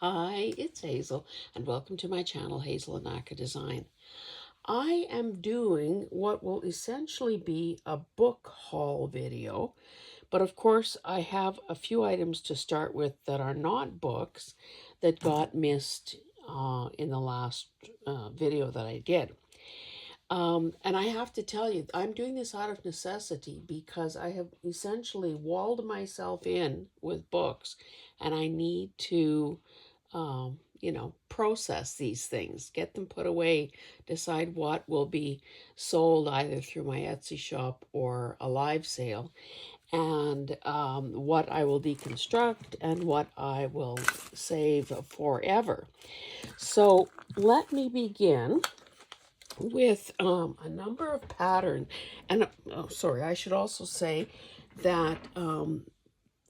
Hi, it's Hazel, and welcome to my channel, Hazel Anaka Design. I am doing what will essentially be a book haul video, but of course I have a few items to start with that are not books that got missed in the last video that I did. And I have to tell you, I'm doing this out of necessity because I have essentially walled myself in with books, and I need to process these things, get them put away, decide what will be sold either through my Etsy shop or a live sale, and what I will deconstruct and what I will save forever. So let me begin with a number of patterns. And I should also say that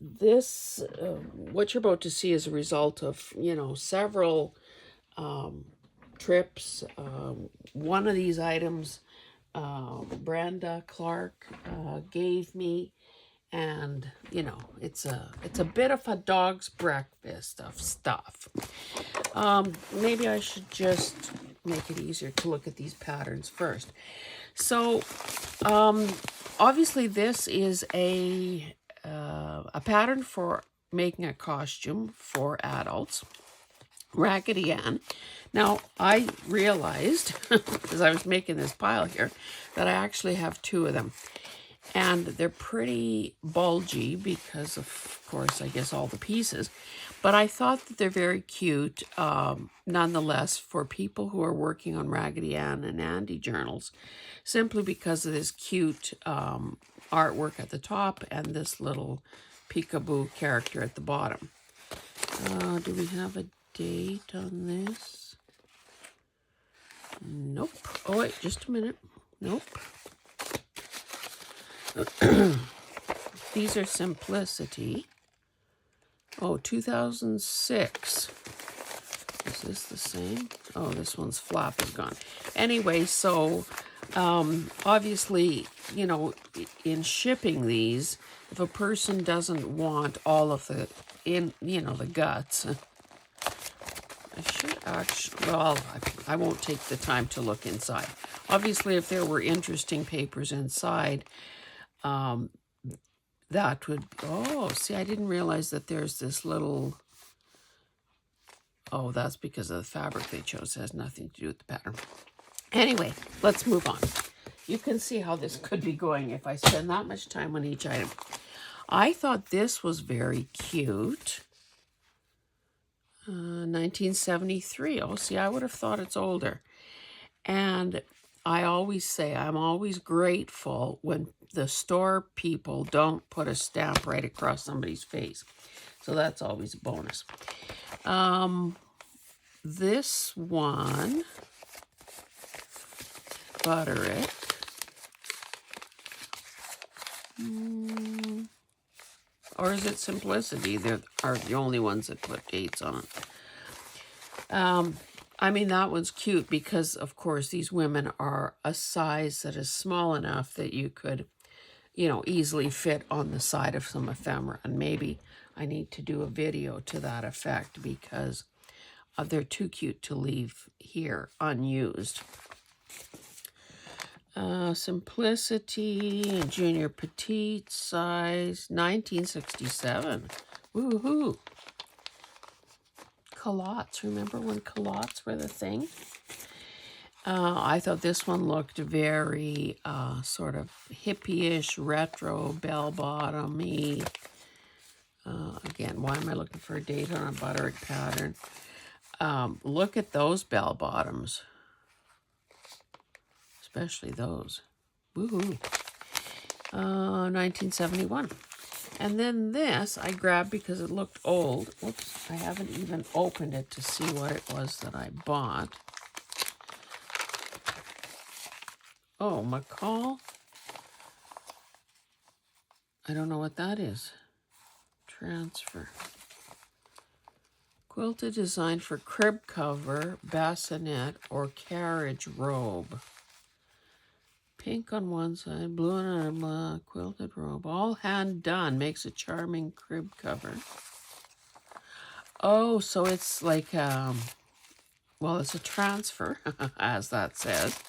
this what you're about to see is a result of several trips. One of these items Brenda Clark gave me, and it's a bit of a dog's breakfast of stuff. Maybe I should just make it easier to look at these patterns first. So obviously this is a pattern for making a costume for adults, Raggedy Ann. Now, I realized, as I was making this pile here, that I actually have two of them. And they're pretty bulgy because, of course, I guess all the pieces. But I thought that they're very cute, nonetheless, for people who are working on Raggedy Ann and Andy journals, simply because of this cute artwork at the top and this little peekaboo character at the bottom. Do we have a date on this? Nope. Oh, wait, just a minute. Nope. These are Simplicity. Oh, 2006. Is this the same? Oh, this one's flap is gone. Anyway, so obviously, in shipping these, if a person doesn't want all of the the guts, I should actually, well, I won't take the time to look inside. Obviously, if there were interesting papers inside, that would, oh, see, I didn't realize that there's this little, oh, that's because of the fabric they chose. It has nothing to do with the pattern. Anyway, let's move on. You can see how this could be going if I spend that much time on each item. I thought this was very cute. 1973. Oh, see, I would have thought it's older. And I always say I'm always grateful when the store people don't put a stamp right across somebody's face. So that's always a bonus. This one, Butter It. Or is it Simplicity? They are the only ones that put dates on it. I mean, that one's cute because, of course, these women are a size that is small enough that you could, easily fit on the side of some ephemera. And maybe I need to do a video to that effect because they're too cute to leave here unused. Simplicity, Junior Petite size, 1967. Woohoo! Culottes. Remember when culottes were the thing? I thought this one looked very sort of hippie-ish, retro, bell-bottom-y. Again, why am I looking for a date on a Butter It pattern? Look at those bell-bottoms. Especially those. Woohoo. 1971. And then this I grabbed because it looked old. Whoops, I haven't even opened it to see what it was that I bought. Oh, McCall. I don't know what that is. Transfer. Quilted design for crib cover, bassinet, or carriage robe. Pink on one side, blue on another, blah, quilted robe. All hand done, makes a charming crib cover. Oh, so it's like, well, it's a transfer, as that says.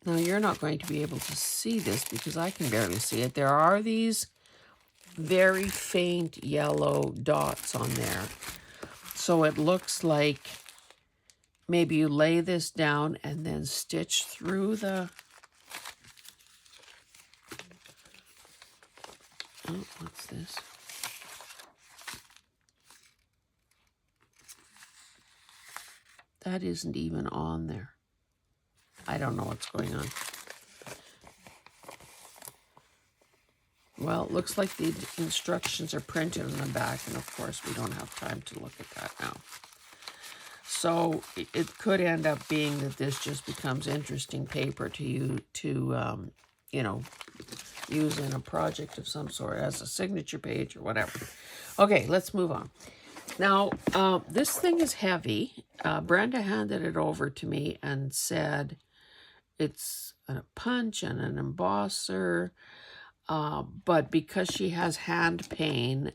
Now, you're not going to be able to see this because I can barely see it. There are these very faint yellow dots on there. So it looks like maybe you lay this down and then stitch through the... Oh, what's this? That isn't even on there. I don't know what's going on. Well, it looks like the instructions are printed on the back, and of course we don't have time to look at that now. So it could end up being that this just becomes interesting paper to you to, you know, use in a project of some sort as a signature page or whatever. Okay, let's move on. Now, this thing is heavy. Brenda handed it over to me and said it's a punch and an embosser, but because she has hand pain,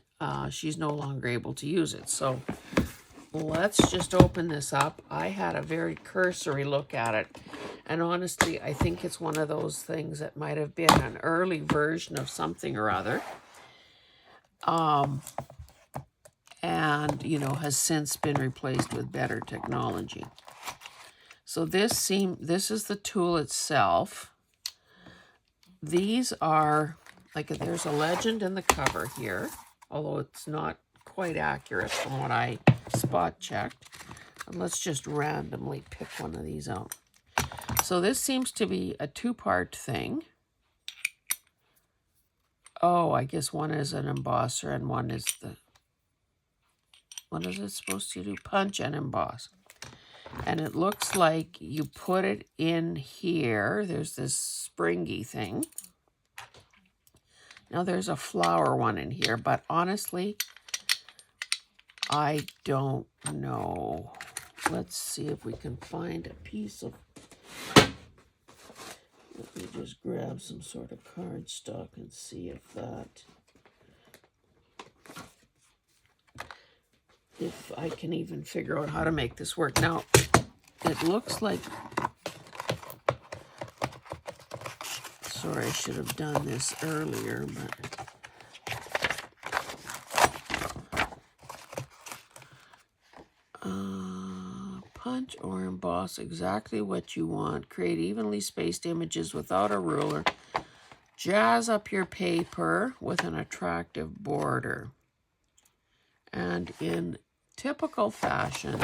she's no longer able to use it. So let's just open this up. I had a very cursory look at it, and honestly, I think it's one of those things that might have been an early version of something or other, and, you know, has since been replaced with better technology. So this is the tool itself. These are, like, there's a legend in the cover here, although it's not quite accurate from what I spot checked. And let's just randomly pick one of these out. So this seems to be a two-part thing. Oh, I guess one is an embosser and one is the... What is it supposed to do? Punch and emboss. And it looks like you put it in here. There's this springy thing. Now there's a flower one in here, but honestly, I don't know. Let's see if we can find a piece of... Let me just grab some sort of cardstock and see if that... if I can even figure out how to make this work. Now, it looks like... Sorry, I should have done this earlier, but... punch or emboss exactly what you want. Create evenly spaced images without a ruler. Jazz up your paper with an attractive border. And in typical fashion,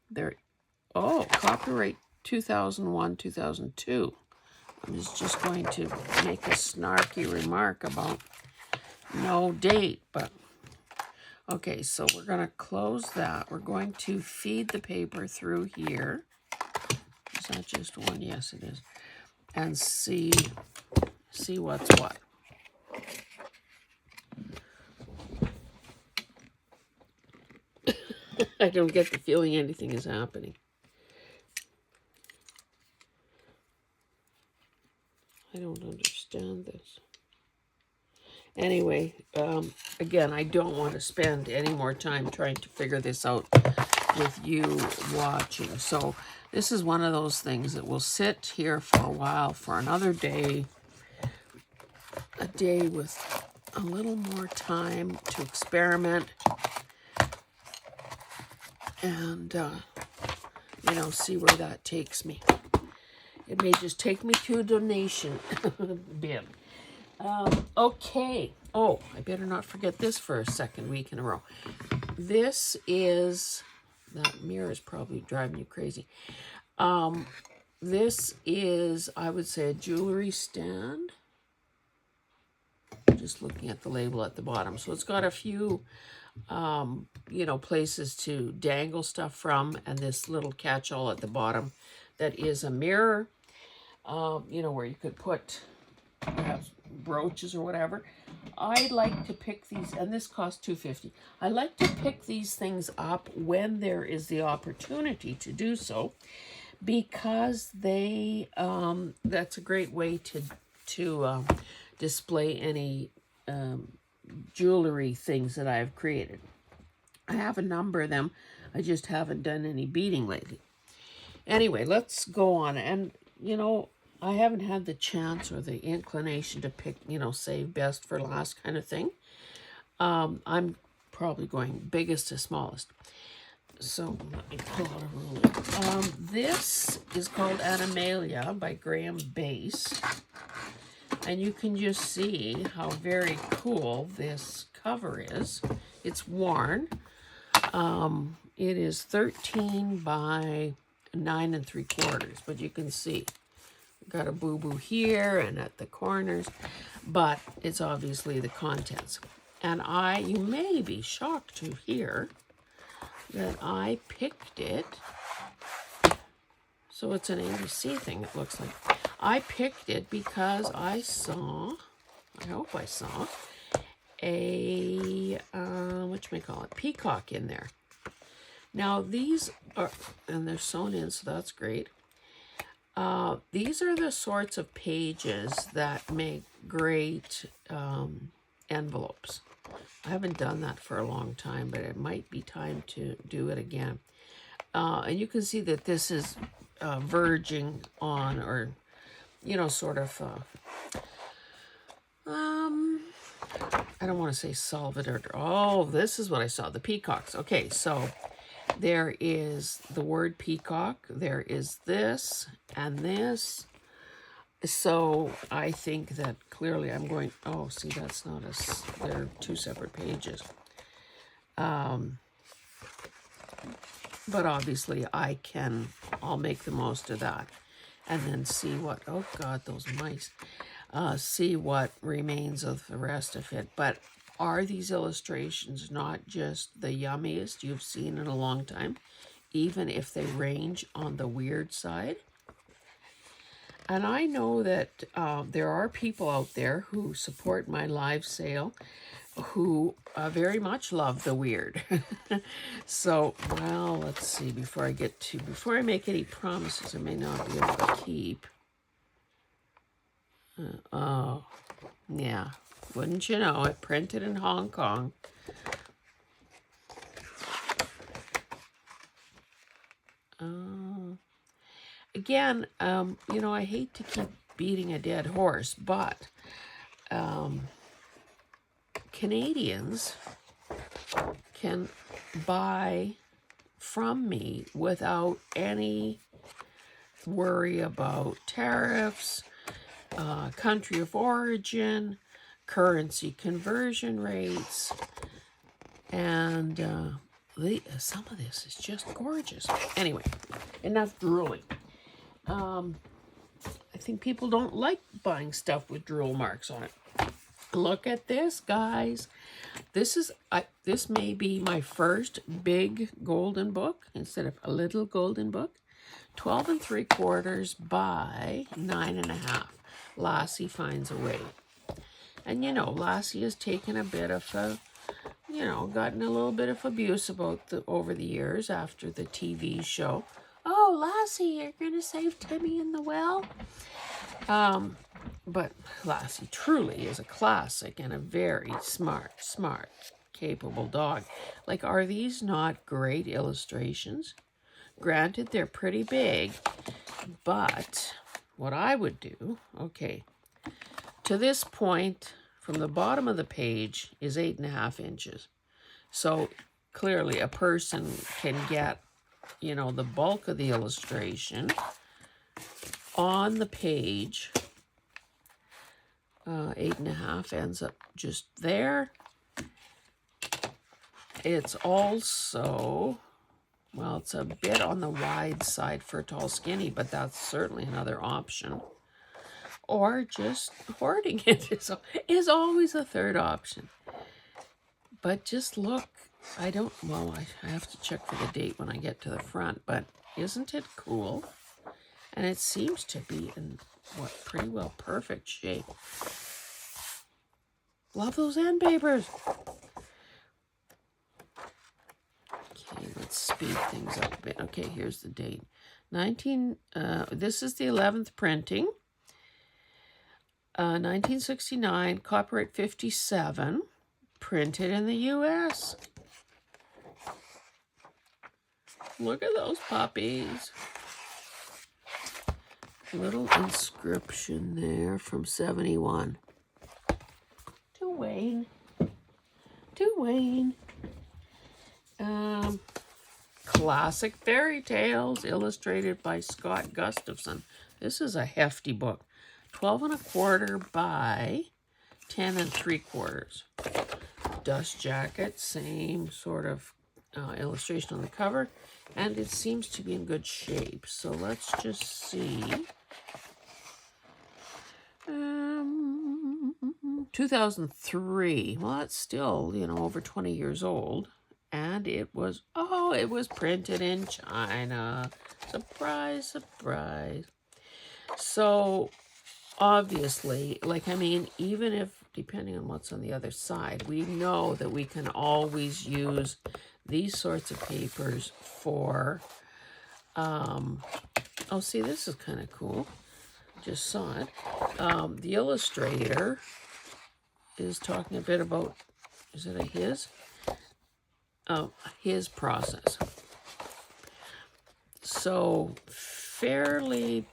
there... Oh, copyright 2001, 2002. I'm just going to make a snarky remark about no date, but... Okay, so we're going to close that. We're going to feed the paper through here. Is that just one? Yes, it is. And see what's what. I don't get the feeling anything is happening. I don't understand this. Anyway, again, I don't want to spend any more time trying to figure this out with you watching. So this is one of those things that will sit here for a while, for another day, a day with a little more time to experiment and, you know, see where that takes me. It may just take me to a donation bin. Okay. Oh, I better not forget this for a second week in a row. This is... That mirror is probably driving you crazy. This is, I would say, a jewelry stand. Just looking at the label at the bottom. So it's got a few, you know, places to dangle stuff from, and this little catch-all at the bottom that is a mirror, you know, where you could put perhaps brooches or whatever. I like to pick these, and this costs $2.50. I like to pick these things up when there is the opportunity to do so, because they that's a great way to display any jewelry things that I have created. I have a number of them. I just haven't done any beading lately. Anyway, let's go on. And, you know, I haven't had the chance or the inclination to pick, you know, save best for last kind of thing. I'm probably going biggest to smallest. So let me pull out a ruler. This is called Animalia by Graham Base. And you can just see how very cool this cover is. It's worn. It is 13 by 9 3/4, but you can see got a boo-boo here and at the corners, but it's obviously the contents. And you may be shocked to hear that I picked it. So it's an ABC thing, it looks like. I picked it because I saw, I hope I saw, a, whatchamacallit, peacock in there. Now these are, and they're sewn in, so that's great. These are the sorts of pages that make great envelopes. I haven't done that for a long time, but it might be time to do it again. And you can see that this is verging on, or, you know, sort of, I don't want to say solve it, or, oh, this is what I saw, the peacocks. Okay, so there is the word peacock, there is this, and this. So I think that clearly I'm going, oh, see, that's not they're two separate pages. But obviously I'll make the most of that. And then see what, oh God, those mice. See what remains of the rest of it. But are these illustrations not just the yummiest you've seen in a long time, even if they range on the weird side? And I know that there are people out there who support my live sale who very much love the weird. So, well, let's see, before I make any promises I may not be able to keep. Oh, yeah, wouldn't you know it, printed in Hong Kong. Again, you know, I hate to keep beating a dead horse, but Canadians can buy from me without any worry about tariffs, country of origin, currency conversion rates, and some of this is just gorgeous. Anyway, enough drooling. I think people don't like buying stuff with drool marks on it. Look at this, guys. This may be my first big golden book instead of a little golden book. 12 3/4 by 9 1/2. Lassie finds a way. And you know, Lassie has taken a bit of a, you know, gotten a little bit of abuse over the years after the TV show. Oh, Lassie, you're going to save Timmy in the well? But Lassie truly is a classic and a very smart, capable dog. Like, are these not great illustrations? Granted, they're pretty big, but what I would do, okay, to this point, from the bottom of the page is 8 1/2 inches. So clearly a person can get, you know, the bulk of the illustration on the page. 8 1/2 ends up just there. It's also, well, it's a bit on the wide side for tall skinny, but that's certainly another option. Or just hoarding it is always a third option. But just look, I have to check for the date when I get to the front, but isn't it cool? And it seems to be in, pretty well perfect shape. Love those end papers. Okay, let's speed things up a bit. Okay, here's the date. This is the 11th printing. 1969, copyright 57, printed in the U.S. Look at those puppies. Little inscription there from 71. To Wayne. To Wayne. Classic fairy tales illustrated by Scott Gustafson. This is a hefty book. 12 1/4 by 10 3/4. Dust jacket, same sort of illustration on the cover, and it seems to be in good shape. So let's just see. 2003. Well, that's still, over 20 years old. And it was printed in China. Surprise, surprise. So, obviously, even if, depending on what's on the other side, we know that we can always use these sorts of papers for, see, this is kind of cool. Just saw it. The illustrator is talking a bit about, is it a his? His process. So fairly,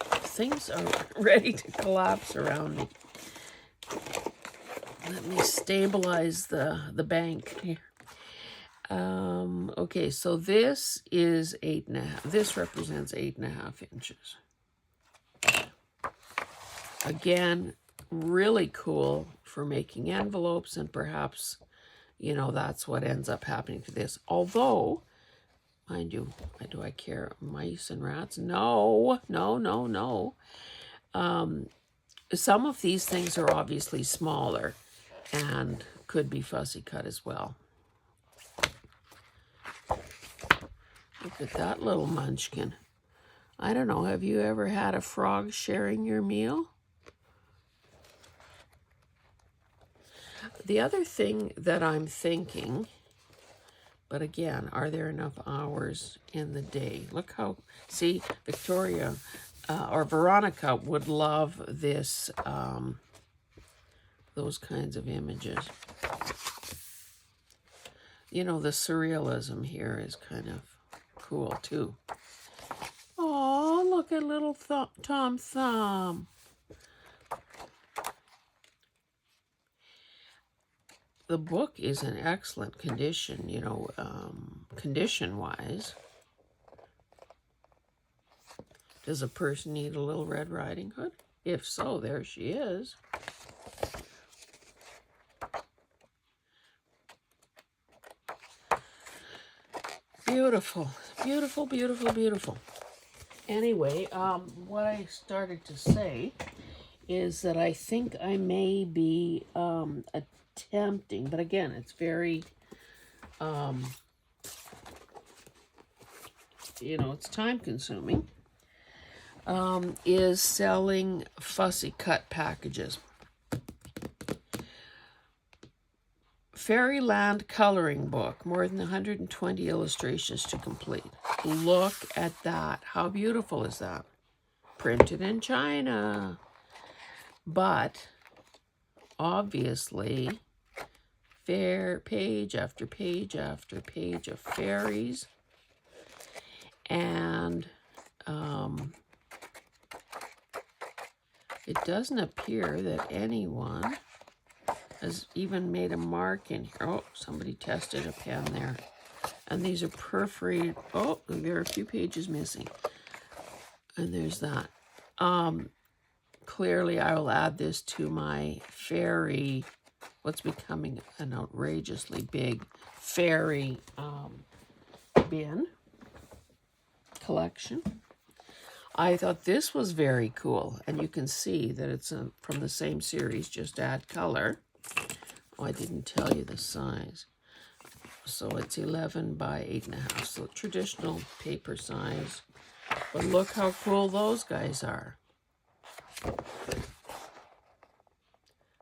things are ready to collapse around me. Let me stabilize the bank here. Okay, so this is 8.5. This represents 8.5 inches. Again, really cool for making envelopes, and perhaps, that's what ends up happening to this. Although, mind you, do I care? Mice and rats? No. Some of these things are obviously smaller and could be fussy cut as well. Look at that little munchkin. I don't know, have you ever had a frog sharing your meal? The other thing that I'm thinking, but again, are there enough hours in the day? Look how, see, Victoria or Veronica would love this, those kinds of images. The surrealism here is kind of cool too. Oh, look at little Tom Thumb. The book is in excellent condition, condition-wise. Does a person need a little Red Riding Hood? If so, there she is. Beautiful, beautiful, beautiful, beautiful. Anyway, what I started to say is that I think I may be attempting, but again, it's very, it's time consuming, is selling fussy cut packages. Fairyland coloring book, more than 120 illustrations to complete. Look at that. How beautiful is that? Printed in China. But obviously, page after page after page of fairies. And it doesn't appear that anyone has even made a mark in here. Oh, somebody tested a pen there. And these are perforated. Oh, there are a few pages missing. And there's that. Clearly, I will add this to my fairy, what's becoming an outrageously big fairy bin collection. I thought this was very cool. And you can see that it's from the same series, just add color. Oh, I didn't tell you the size. So it's 11 by 8.5. So traditional paper size. But look how cool those guys are.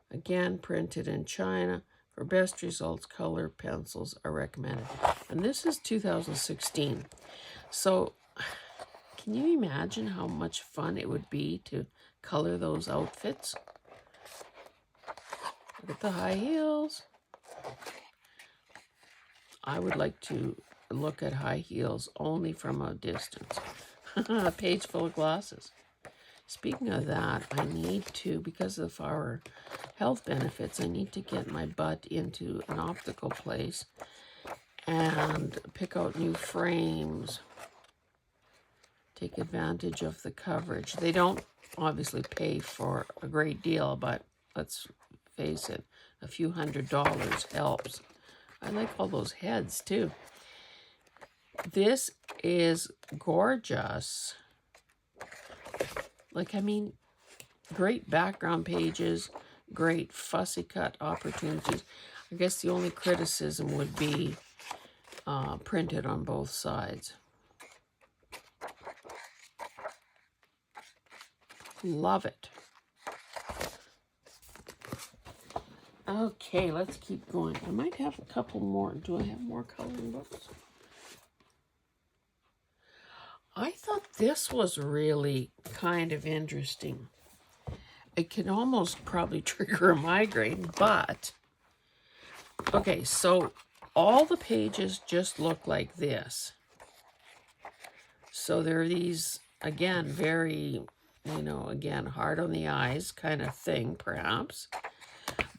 Again, printed in China. For best results, color pencils are recommended. And this is 2016. So can you imagine how much fun it would be to color those outfits? Look at the high heels. I would like to look at high heels only from a distance. A page full of glasses. Speaking of that, I need to, because of our health benefits, I need to get my butt into an optical place and pick out new frames. Take advantage of the coverage. They don't obviously pay for a great deal, but let's face it, a few $100s helps. I like all those heads too. This is gorgeous. Like, I mean, great background pages, great fussy cut opportunities. I guess the only criticism would be printed on both sides. Love it. Okay, let's keep going. I might have a couple more. Do I have more coloring books? I thought this was really kind of interesting. It can almost probably trigger a migraine, but... Okay, so all the pages just look like this. So there are these, again, very... again, hard on the eyes kind of thing, perhaps.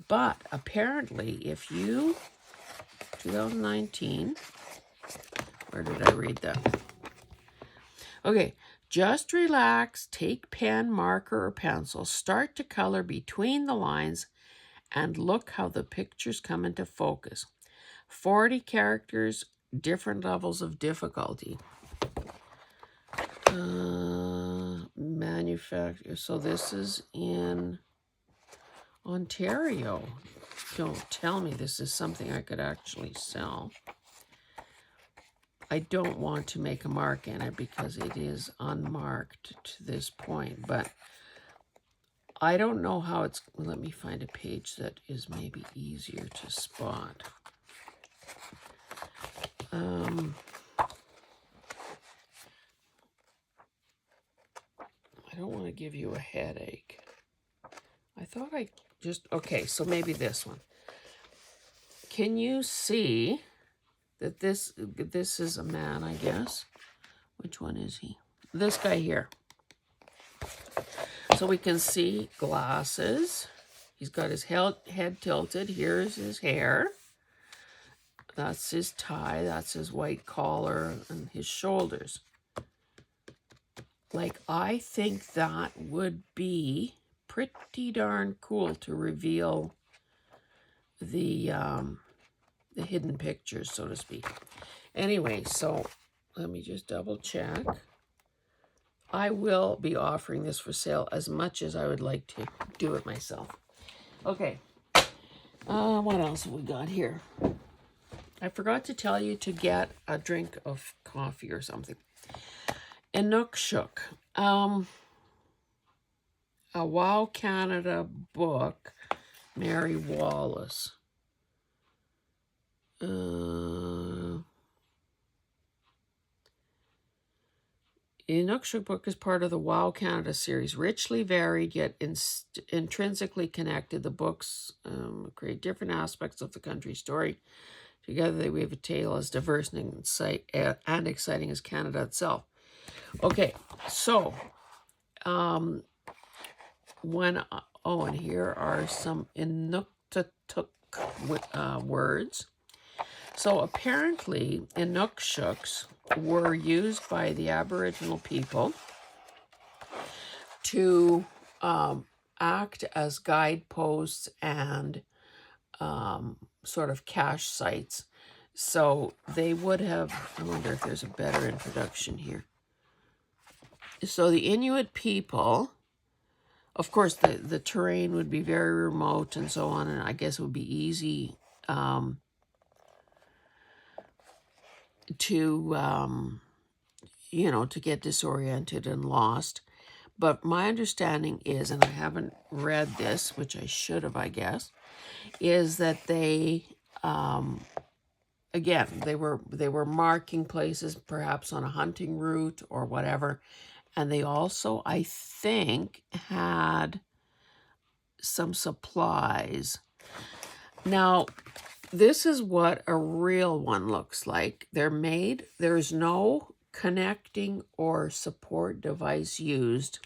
But apparently, if you, 2019, where did I read that? Okay, just relax, take pen, marker, or pencil, start to color between the lines, and look how the pictures come into focus. 40 characters, different levels of difficulty. Manufacture. So this is in Ontario. Don't tell me this is something I could actually sell. I don't want to make a mark in it because it is unmarked to this point, but I don't know how it's... Let me find a page that is maybe easier to spot. I don't want to give you a headache. I thought I just... Okay, so maybe this one. Can you see that this is a man, I guess? Which one is he? This guy here. So we can see glasses. He's got his head tilted. Here's his hair. That's his tie. That's his white collar and his shoulders. Like, I think that would be pretty darn cool to reveal the hidden pictures, so to speak. Anyway, so let me just double check. I will be offering this for sale as much as I would like to do it myself. Okay. What else have we got here? I forgot to tell you to get a drink of coffee or something. Inukshuk. A Wow Canada book. Mary Wallace. Inukshuk book is part of the Wow Canada series. Richly varied, yet intrinsically connected. The books create different aspects of the country's story. Together they weave a tale as diverse and exciting as Canada itself. Okay, so and here are some Inuktitut words. So apparently Inukshuks were used by the Aboriginal people to act as guideposts and sort of cache sites. So they would have, I wonder if there's a better introduction here. So the Inuit people, of course, the terrain would be very remote and so on, and I guess it would be easy to get disoriented and lost. But my understanding is, and I haven't read this, which I should have, I guess, is that they, again, they were marking places, perhaps on a hunting route or whatever. And they also, I think, had some supplies. Now, this is what a real one looks like. They're made, there's no connecting or support device used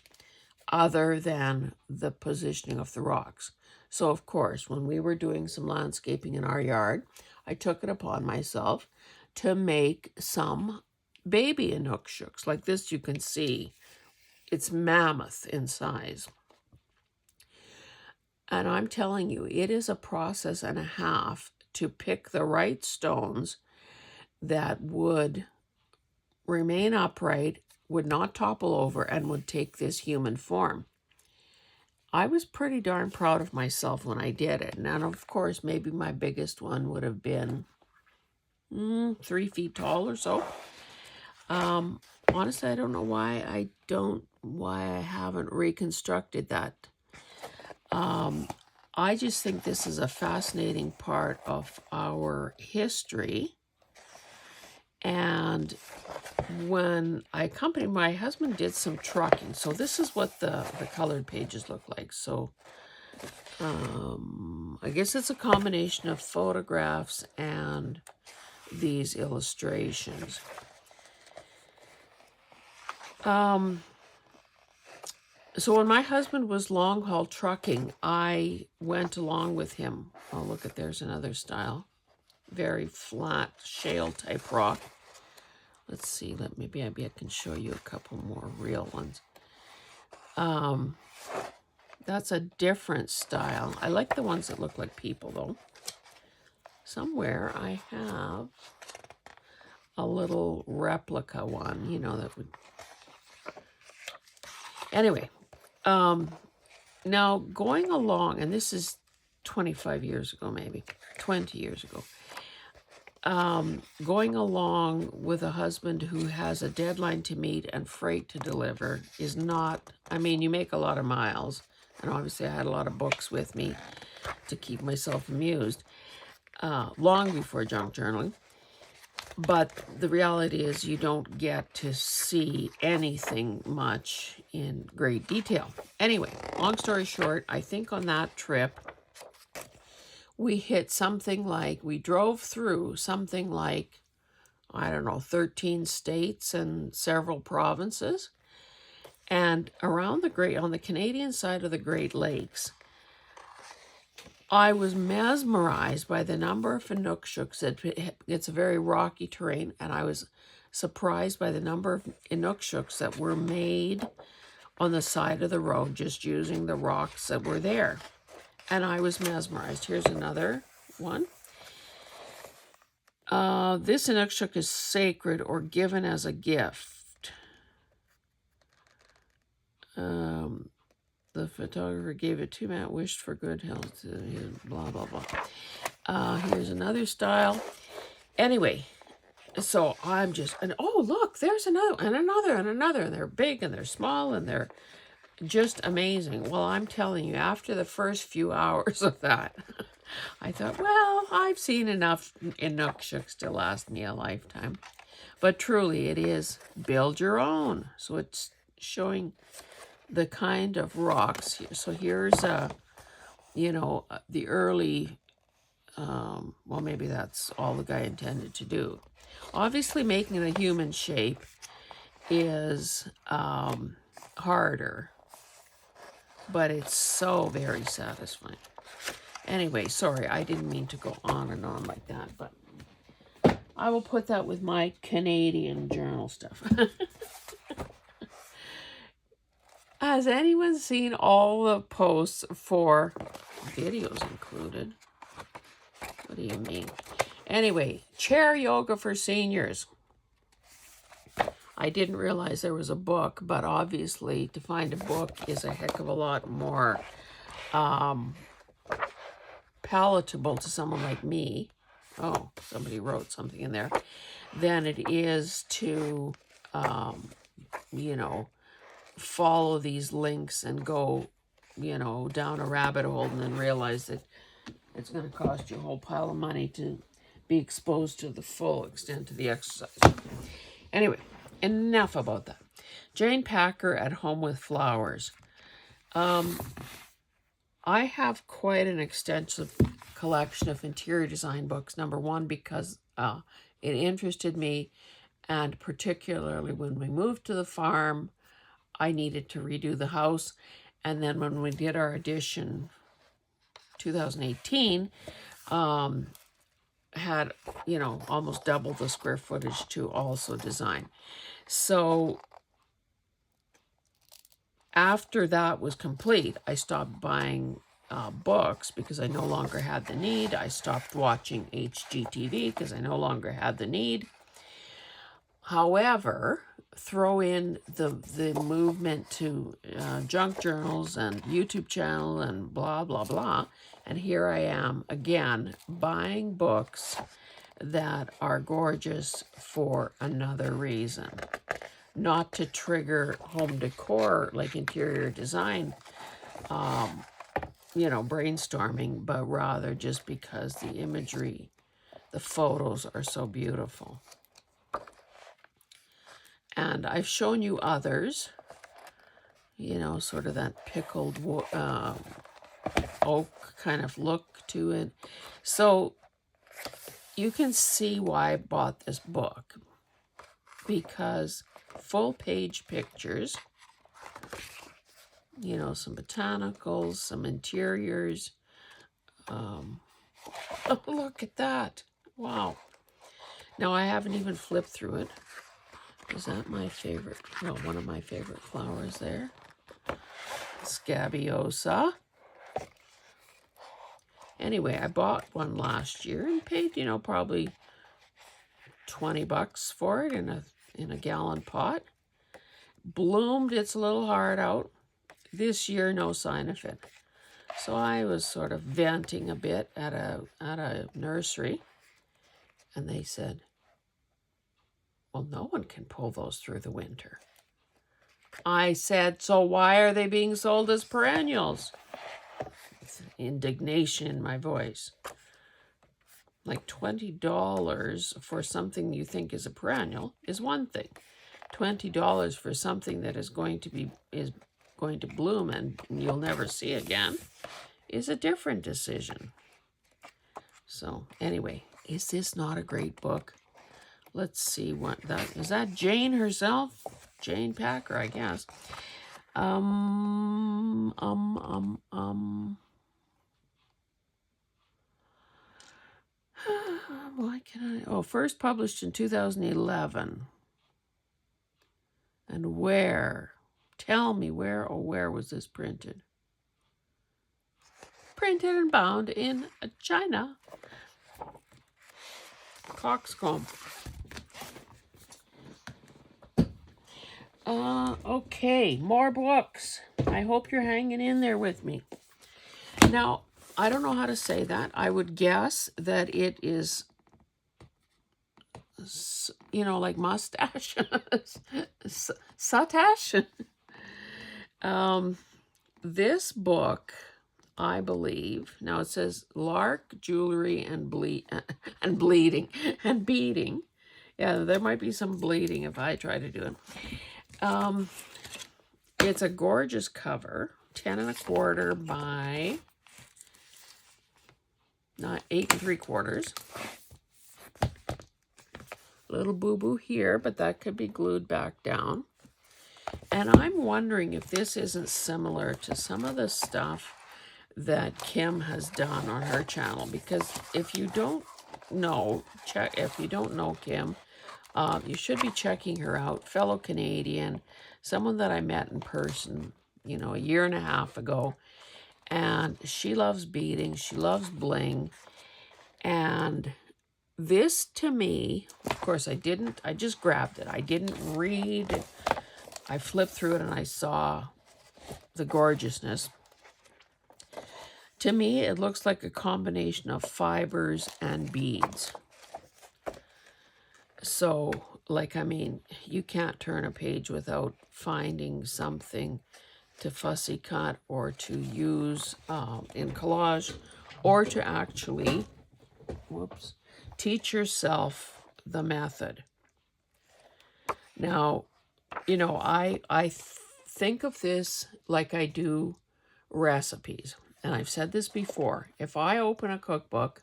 other than the positioning of the rocks. So of course, when we were doing some landscaping in our yard, I took it upon myself to make some baby Inuksuks. Like this, you can see it's mammoth in size. And I'm telling you, it is a process and a half to pick the right stones that would remain upright, would not topple over, and would take this human form. I was pretty darn proud of myself when I did it. And of course, maybe my biggest one would have been 3 feet tall or so. Honestly, I don't know why I haven't reconstructed that. I just think this is a fascinating part of our history. And when I accompanied my husband, did some trucking. So this is what the colored pages look like. So I guess it's a combination of photographs and these illustrations. So when my husband was long haul trucking, I went along with him. Oh, look at, there's another style. Very flat shale type rock. Let's see, maybe I can show you a couple more real ones. That's a different style. I like the ones that look like people though. Somewhere I have a little replica one, you know, that would... Anyway, now going along, and this is 25 years ago, maybe 20 years ago, going along with a husband who has a deadline to meet and freight to deliver is not, I mean, you make a lot of miles, and obviously I had a lot of books with me to keep myself amused, long before junk journaling. But the reality is you don't get to see anything much in great detail. Anyway, long story short, I think on that trip, we hit something like, we drove through something like, I don't know, 13 states and several provinces. And around on the Canadian side of the Great Lakes, I was mesmerized by the number of Inuksuks. It's a very rocky terrain, and I was surprised by the number of Inuksuks that were made on the side of the road, just using the rocks that were there. And I was mesmerized. Here's another one. This Inukshuk is sacred or given as a gift. The photographer gave it to Matt, wished for good health, blah, blah, blah. Here's another style. Anyway, so I'm just, and oh, look, there's another, and another, and another. And they're big, and they're small, and they're just amazing. Well, I'm telling you, after the first few hours of that, I thought, well, I've seen enough Inuksuks to last me a lifetime. But truly, it is build your own. So it's showing the kind of rocks. So here's, you know, the early, well, maybe that's all the guy intended to do. Obviously, making the human shape is harder, but it's so very satisfying. Anyway, sorry, I didn't mean to go on and on like that, but I will put that with my Canadian journal stuff. Has anyone seen all the posts for videos included? What do you mean? Anyway, chair yoga for seniors. I didn't realize there was a book, but obviously to find a book is a heck of a lot more palatable to someone like me. Oh, somebody wrote something in there. Than it is to, you know, follow these links and go, you know, down a rabbit hole and then realize that it's going to cost you a whole pile of money to be exposed to the full extent of the exercise. Anyway, enough about that. Jane Packer at Home with Flowers. I have quite an extensive collection of interior design books. Number one, because it interested me, and particularly when we moved to the farm, I needed to redo the house. And then when we did our addition, 2018, had, you know, almost double the square footage to also design. So after that was complete, I stopped buying books because I no longer had the need. I stopped watching HGTV because I no longer had the need. However, throw in the movement to junk journals and YouTube channel and blah, blah, blah. And here I am again buying books that are gorgeous for another reason. Not to trigger home decor, like interior design, you know, brainstorming, but rather just because the imagery, the photos are so beautiful. And I've shown you others, you know, sort of that pickled oak kind of look to it. So you can see why I bought this book, because full page pictures, you know, some botanicals, some interiors. Oh, look at that. Wow. Now, I haven't even flipped through it. Is that my favorite? Well, one of my favorite flowers there. Scabiosa. Anyway, I bought one last year and paid, you know, probably $20 for it in a gallon pot. Bloomed its little heart out. This year, no sign of it. So I was sort of venting a bit at a nursery, and they said, well, no one can pull those through the winter. I said, so why are they being sold as perennials? With indignation in my voice. Like $20 for something you think is a perennial is one thing. $20 for something that is going to bloom and you'll never see again is a different decision. So anyway, is this not a great book? Let's see what that is. That Jane herself? Jane Packer, I guess. Why can I? Oh, first published in 2011. And where? Tell me where, oh, where was this printed? Printed and bound in China. Coxcomb. Okay, more books. I hope you're hanging in there with me. Now, I don't know how to say that. I would guess that it is, you know, like mustache. Satash. This book, I believe, now it says lark, jewelry, and bleeding and beading. Yeah, there might be some bleeding if I try to do it. It's a gorgeous cover, 10 1/4 by 8 3/4. Little boo-boo here, but that could be glued back down. And I'm wondering if this isn't similar to some of the stuff that Kim has done on her channel, because if you don't know, Kim, you should be checking her out. Fellow Canadian, someone that I met in person, you know, 1.5 years ago. And she loves beading. She loves bling. And this, to me, of course, I just grabbed it. I didn't read. I flipped through it and I saw the gorgeousness. To me, it looks like a combination of fibers and beads. So, like, I mean, you can't turn a page without finding something to fussy cut or to use in collage, or to actually, teach yourself the method. Now, you know, I think of this like I do recipes. and I've said this before, if I open a cookbook,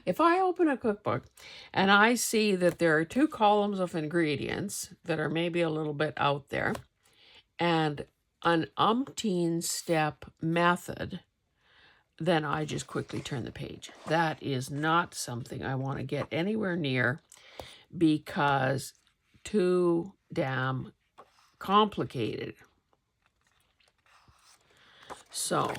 if I open a cookbook and I see that there are 2 columns of ingredients that are maybe a little bit out there and an umpteen step method, then I just quickly turn the page. That is not something I want to get anywhere near, because too damn complicated. So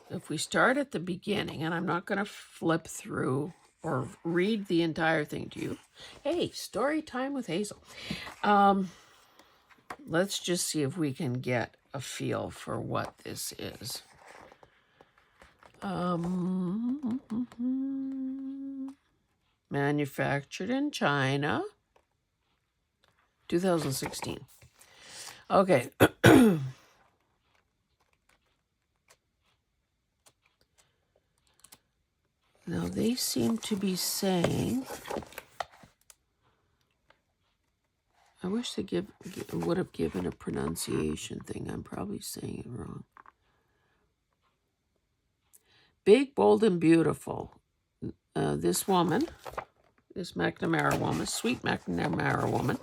if we start at the beginning, and I'm not going to flip through or read the entire thing to you. Hey, story time with Hazel. Let's just see if we can get a feel for what this is. Manufactured in China, 2016. Okay. Now they seem to be saying, I wish they would have given a pronunciation thing. I'm probably saying it wrong. Big, bold, and beautiful. This woman, this McNamara woman, sweet McNamara woman,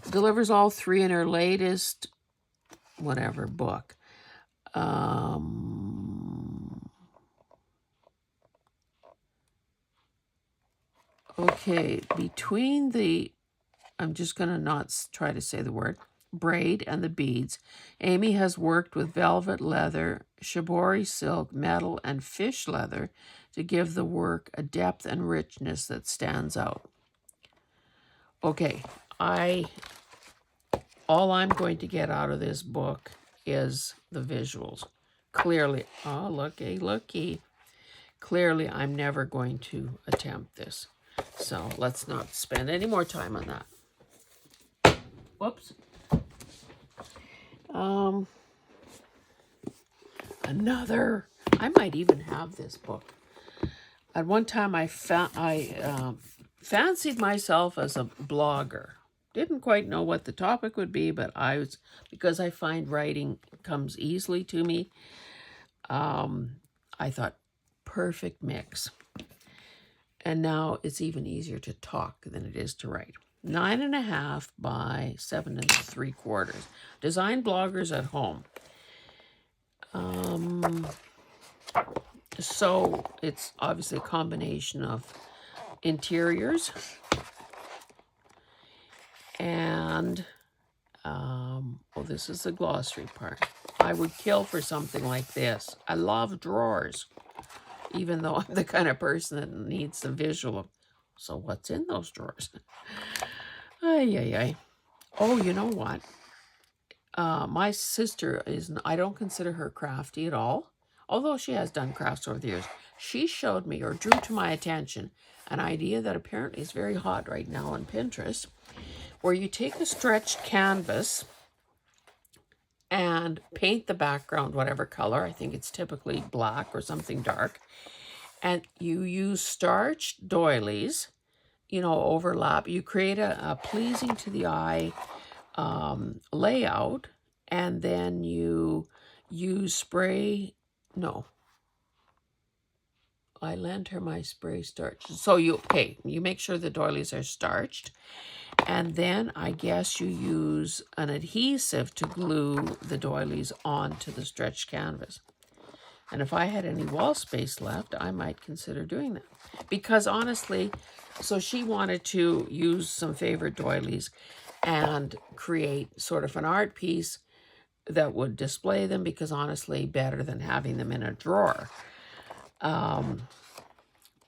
delivers all 3 in her latest, whatever, book. Okay, between the, I'm just going to not try to say the word, braid and the beads, Amy has worked with velvet, leather, shibori silk, metal, and fish leather to give the work a depth and richness that stands out. Okay, all I'm going to get out of this book is the visuals. Clearly, oh, looky. Clearly, I'm never going to attempt this. So let's not spend any more time on that. Whoops. Another. I might even have this book. At one time, I fancied myself as a blogger. Didn't quite know what the topic would be, but because I find writing comes easily to me, I thought, perfect mix. And now it's even easier to talk than it is to write. 9.5 by 7 3/4. Design bloggers at home. So it's obviously a combination of interiors and, well, this is the glossary part. I would kill for something like this. I love drawers, even though I'm the kind of person that needs the visual. So what's in those drawers? Ay. Oh, you know what? My sister I don't consider her crafty at all, although she has done crafts over the years. She showed me, or drew to my attention, an idea that apparently is very hot right now on Pinterest, where you take a stretched canvas and paint the background whatever color. I think it's typically black or something dark. And you use starched doilies, overlap. You create a pleasing to the eye layout, and then you use spray. No, I lent her my spray starch. So you make sure the doilies are starched, and then I guess you use an adhesive to glue the doilies onto the stretched canvas. And if I had any wall space left, I might consider doing that. Because honestly, so she wanted to use some favorite doilies and create sort of an art piece that would display them, because honestly, better than having them in a drawer.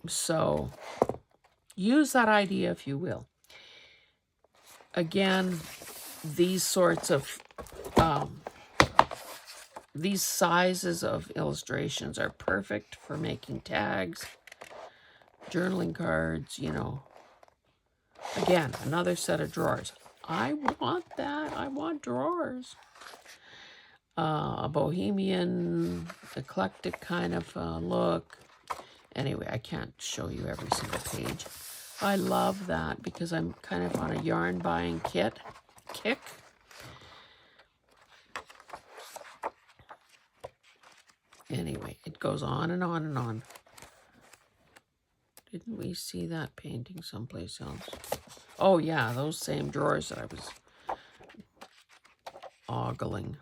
So use that idea if you will. Again, these sorts of these sizes of illustrations are perfect for making tags, journaling cards, Again, another set of drawers. I want that. I want drawers. A bohemian, eclectic kind of look. Anyway, I can't show you every single page. I love that because I'm kind of on a yarn buying kick. Anyway, it goes on and on and on. Didn't we see that painting someplace else? Oh yeah, those same drawers that I was ogling.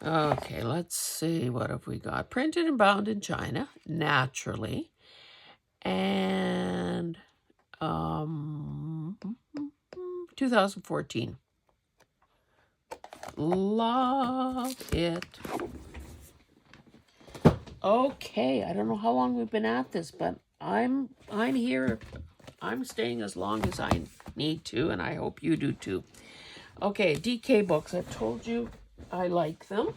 Okay, let's see, what have we got? Printed and bound in China, naturally. And 2014. Love it. Okay, I don't know how long we've been at this, but I'm here. I'm staying as long as I need to, and I hope you do too. Okay, DK books. I've told you I like them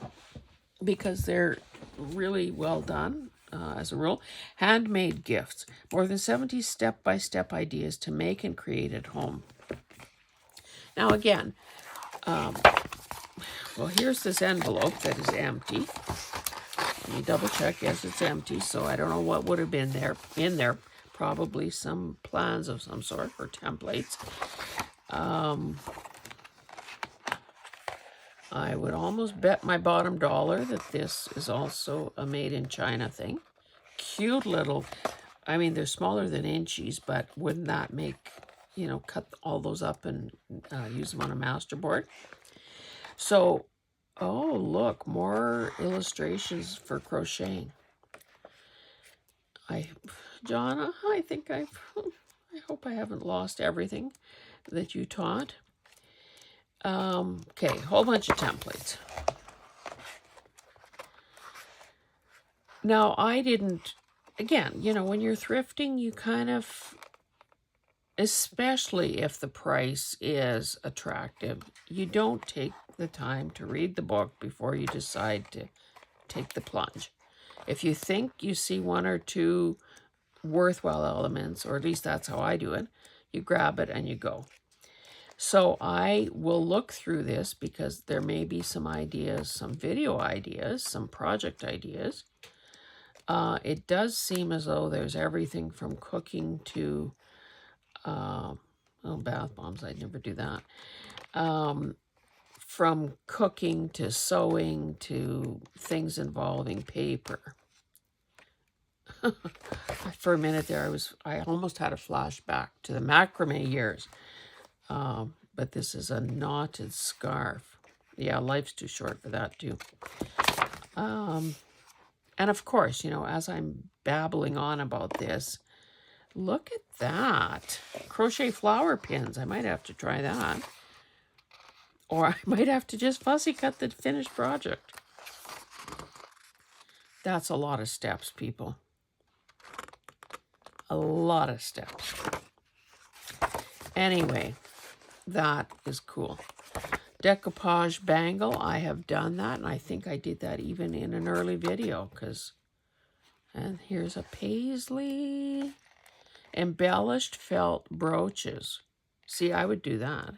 because they're really well done, as a rule. Handmade gifts. More than 70 step-by-step ideas to make and create at home. Now again, well, here's this envelope that is empty. Let me double check. Yes, it's empty, so I don't know what would have been there. In there, probably some plans of some sort or templates. I would almost bet my bottom dollar that this is also a made in China thing. Cute little, I mean, they're smaller than inchies, but wouldn't that make, you know, cut all those up and use them on a masterboard? So, oh, look, more illustrations for crocheting. John, I think I hope I haven't lost everything that you taught. Okay, whole bunch of templates. Now, I didn't, again, you know, when you're thrifting, you kind of, especially if the price is attractive, you don't take the time to read the book before you decide to take the plunge. If you think you see one or two worthwhile elements, or at least that's how I do it, you grab it and you go. So I will look through this because there may be some ideas, some video ideas, some project ideas. It does seem as though there's everything from cooking to, bath bombs, I'd never do that. From cooking to sewing to things involving paper. For a minute there, I almost had a flashback to the macrame years. But this is a knotted scarf. Yeah, life's too short for that too. And of course, you know, as I'm babbling on about this, look at that. Crochet flower pins. I might have to try that. Or I might have to just fussy cut the finished project. That's a lot of steps, people. A lot of steps. Anyway, that is cool. Decoupage bangle, I have done that, and I think I did that even in an early video, and here's a paisley. Embellished felt brooches. See, I would do that.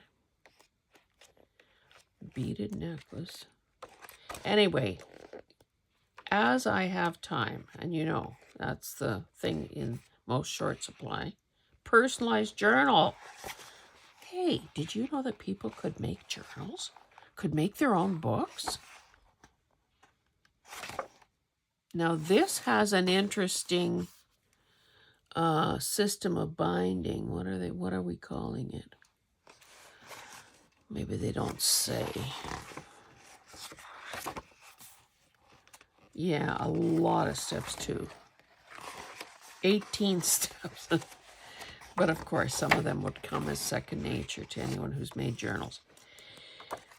Beaded necklace. Anyway, as I have time, and you know, that's the thing in most short supply, personalized journal. Hey, did you know that people could make journals? Could make their own books? Now this has an interesting system of binding. What are we calling it? Maybe they don't say. Yeah, a lot of steps too. 18 steps. But of course, some of them would come as second nature to anyone who's made journals.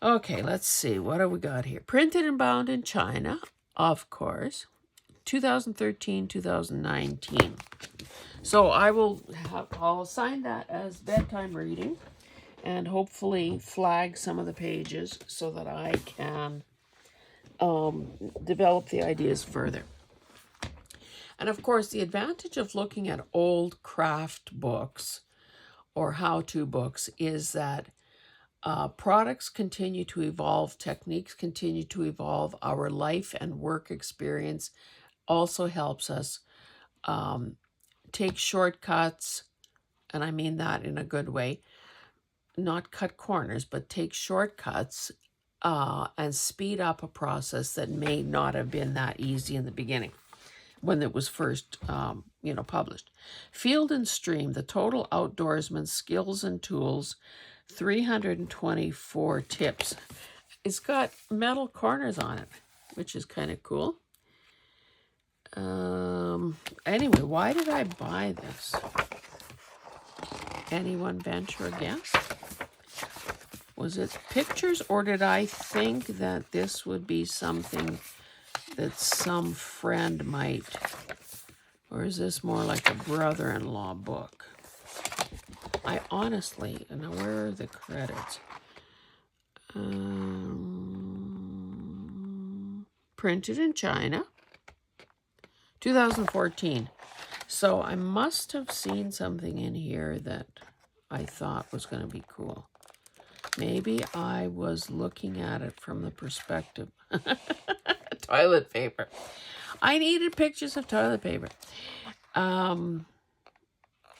Okay, let's see. What have we got here? Printed and bound in China, of course. 2013, 2019. So I'll assign that as bedtime reading and hopefully flag some of the pages so that I can develop the ideas further. And of course, the advantage of looking at old craft books or how-to books is that products continue to evolve, techniques continue to evolve. Our life and work experience also helps us take shortcuts, and I mean that in a good way, not cut corners, but take shortcuts and speed up a process that may not have been that easy in the beginning when it was first, published. Field and Stream, the total outdoorsman skills and tools, 324 tips. It's got metal corners on it, which is kind of cool. Anyway, why did I buy this? Anyone venture a guess? Was it pictures, or did I think that this would be something that some friend might, or is this more like a brother-in-law book? I honestly, now where are the credits? Printed in China, 2014. So I must have seen something in here that I thought was going to be cool. Maybe I was looking at it from the perspective. Toilet paper. I needed pictures of toilet paper.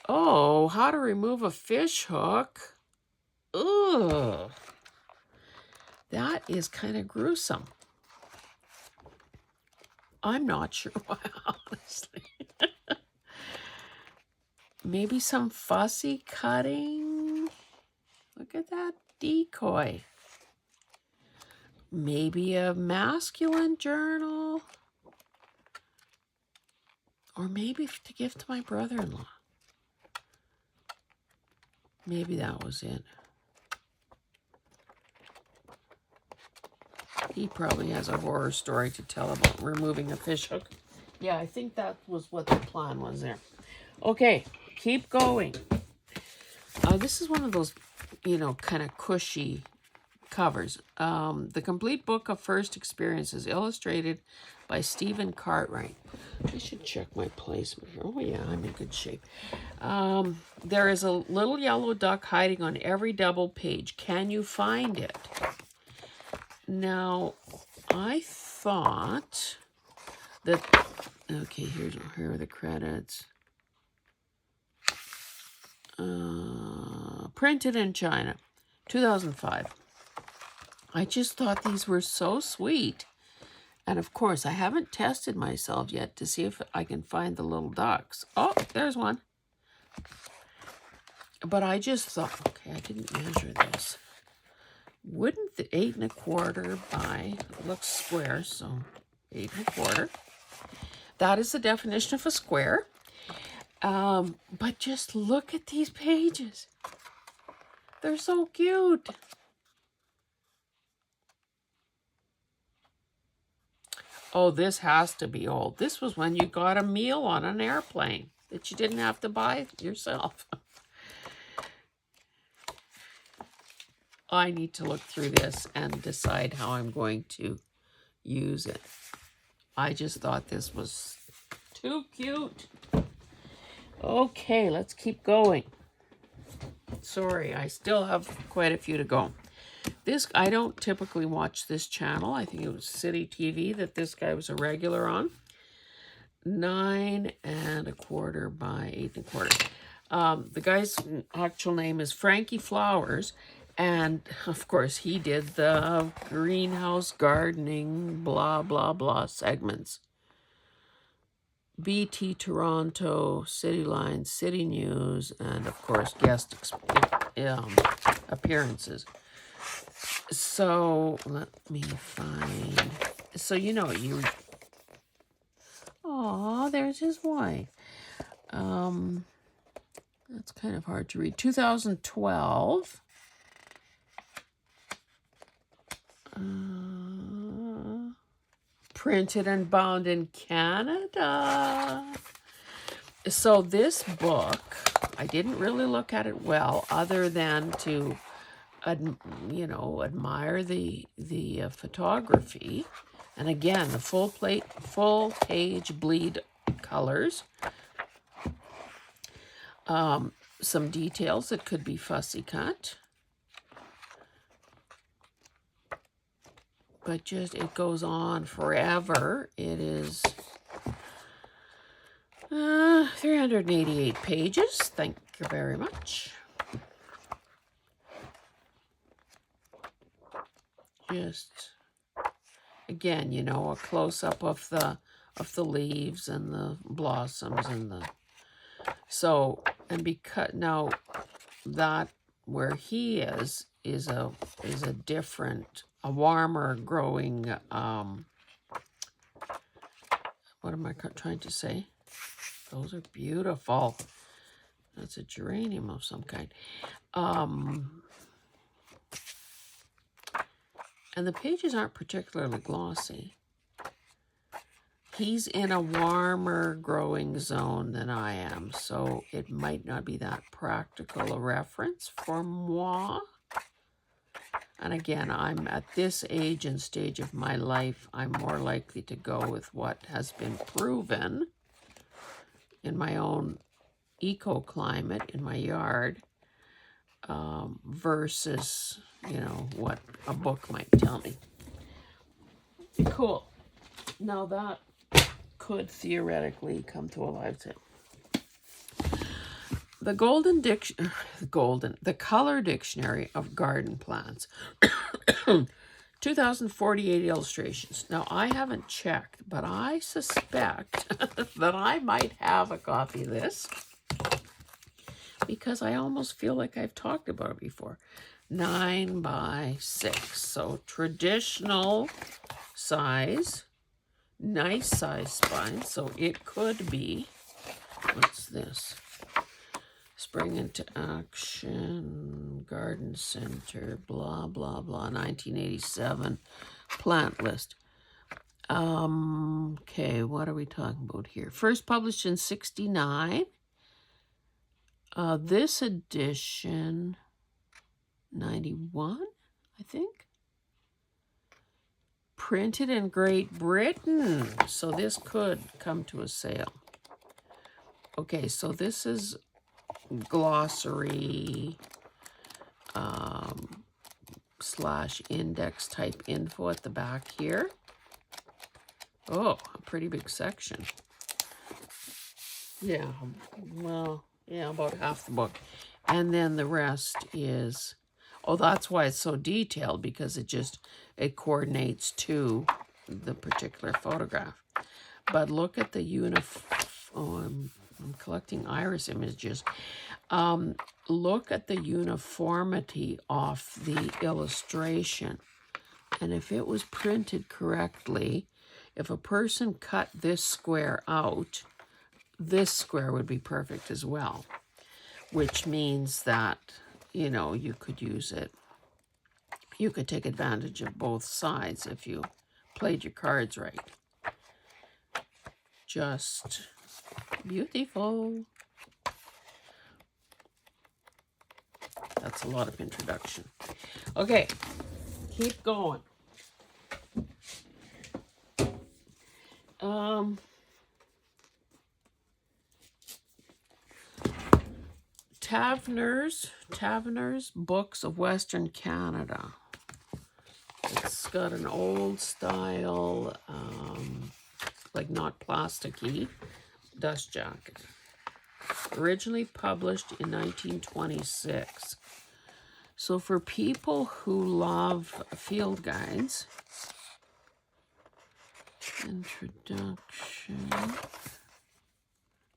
Oh, how to remove a fish hook. Ugh. That is kind of gruesome. I'm not sure why, honestly. Maybe some fussy cutting. Look at that decoy. Maybe a masculine journal. Or maybe to give to my brother-in-law. Maybe that was it. He probably has a horror story to tell about removing a fish hook. Yeah, I think that was what the plan was there. Okay, keep going. This is one of those, kind of cushy covers. The Complete Book of First Experiences, illustrated by Stephen Cartwright. I should check my placement. Oh yeah, I'm in good shape. There is a little yellow duck hiding on every double page. Can you find it? Now, I thought that, okay, here are the credits. Printed in China, 2005. I just thought these were so sweet. And of course, I haven't tested myself yet to see if I can find the little ducks. Oh, there's one. But I just thought, okay, I didn't measure this. Wouldn't the 8 1/4 by, it looks square, so 8 1/4. That is the definition of a square. But just look at these pages. They're so cute. Oh, this has to be old. This was when you got a meal on an airplane that you didn't have to buy yourself. I need to look through this and decide how I'm going to use it. I just thought this was too cute. Okay, let's keep going. Sorry, I still have quite a few to go. This, I don't typically watch this channel. I think it was City TV that this guy was a regular on. 9 1/4 by 8 1/4. The guy's actual name is Frankie Flowers. And, of course, he did the greenhouse gardening, blah, blah, blah segments. BT Toronto, City Line, City News, and, of course, guest appearances. So, let me find... So, Aw, there's his wife. That's kind of hard to read. 2012... printed and bound in Canada. So this book, I didn't really look at it well, other than to, admire the photography, and again the full page bleed colors. Some details that could be fussy cut. But just, it goes on forever. It is 388 pages. Thank you very much. just, again, you know, a close-up of the leaves and the blossoms and the, so, and because now that where he is a different, a warmer growing, what am I trying to say? Those are beautiful. That's a geranium of some kind. And the pages aren't particularly glossy. He's in a warmer growing zone than I am, so it might not be that practical a reference for moi. And again, I'm at this age and stage of my life, I'm more likely to go with what has been proven in my own eco-climate in my yard, versus, you know, what a book might tell me. Cool. Now that could theoretically come to a live sale. The the Color Dictionary of Garden Plants. 2048 illustrations. Now, I haven't checked, but I suspect that I might have a copy of this because I almost feel like I've talked about it before. 9 by 6. So traditional size, nice size spine. So it could be, what's this? Spring into Action, Garden Center, blah, blah, blah, 1987, plant list. Okay, what are we talking about here? First published in 69. This edition, 91, I think. Printed in Great Britain. So this could come to a sale. Okay, so this is glossary / index type info at the back here. Oh, a pretty big section. Yeah, well, yeah, about half the book. And then the rest is, oh, that's why it's so detailed, because it coordinates to the particular photograph. But look at the I'm collecting iris images. Look at the uniformity of the illustration. And if it was printed correctly, if a person cut this square out, this square would be perfect as well. Which means that, you know, you could use it. You could take advantage of both sides if you played your cards right. Just beautiful. That's a lot of introduction. Okay, keep going. Taverner's Books of Western Canada. It's got an old style, like not plasticky, dust jacket. Originally published in 1926. So for people who love field guides, introduction,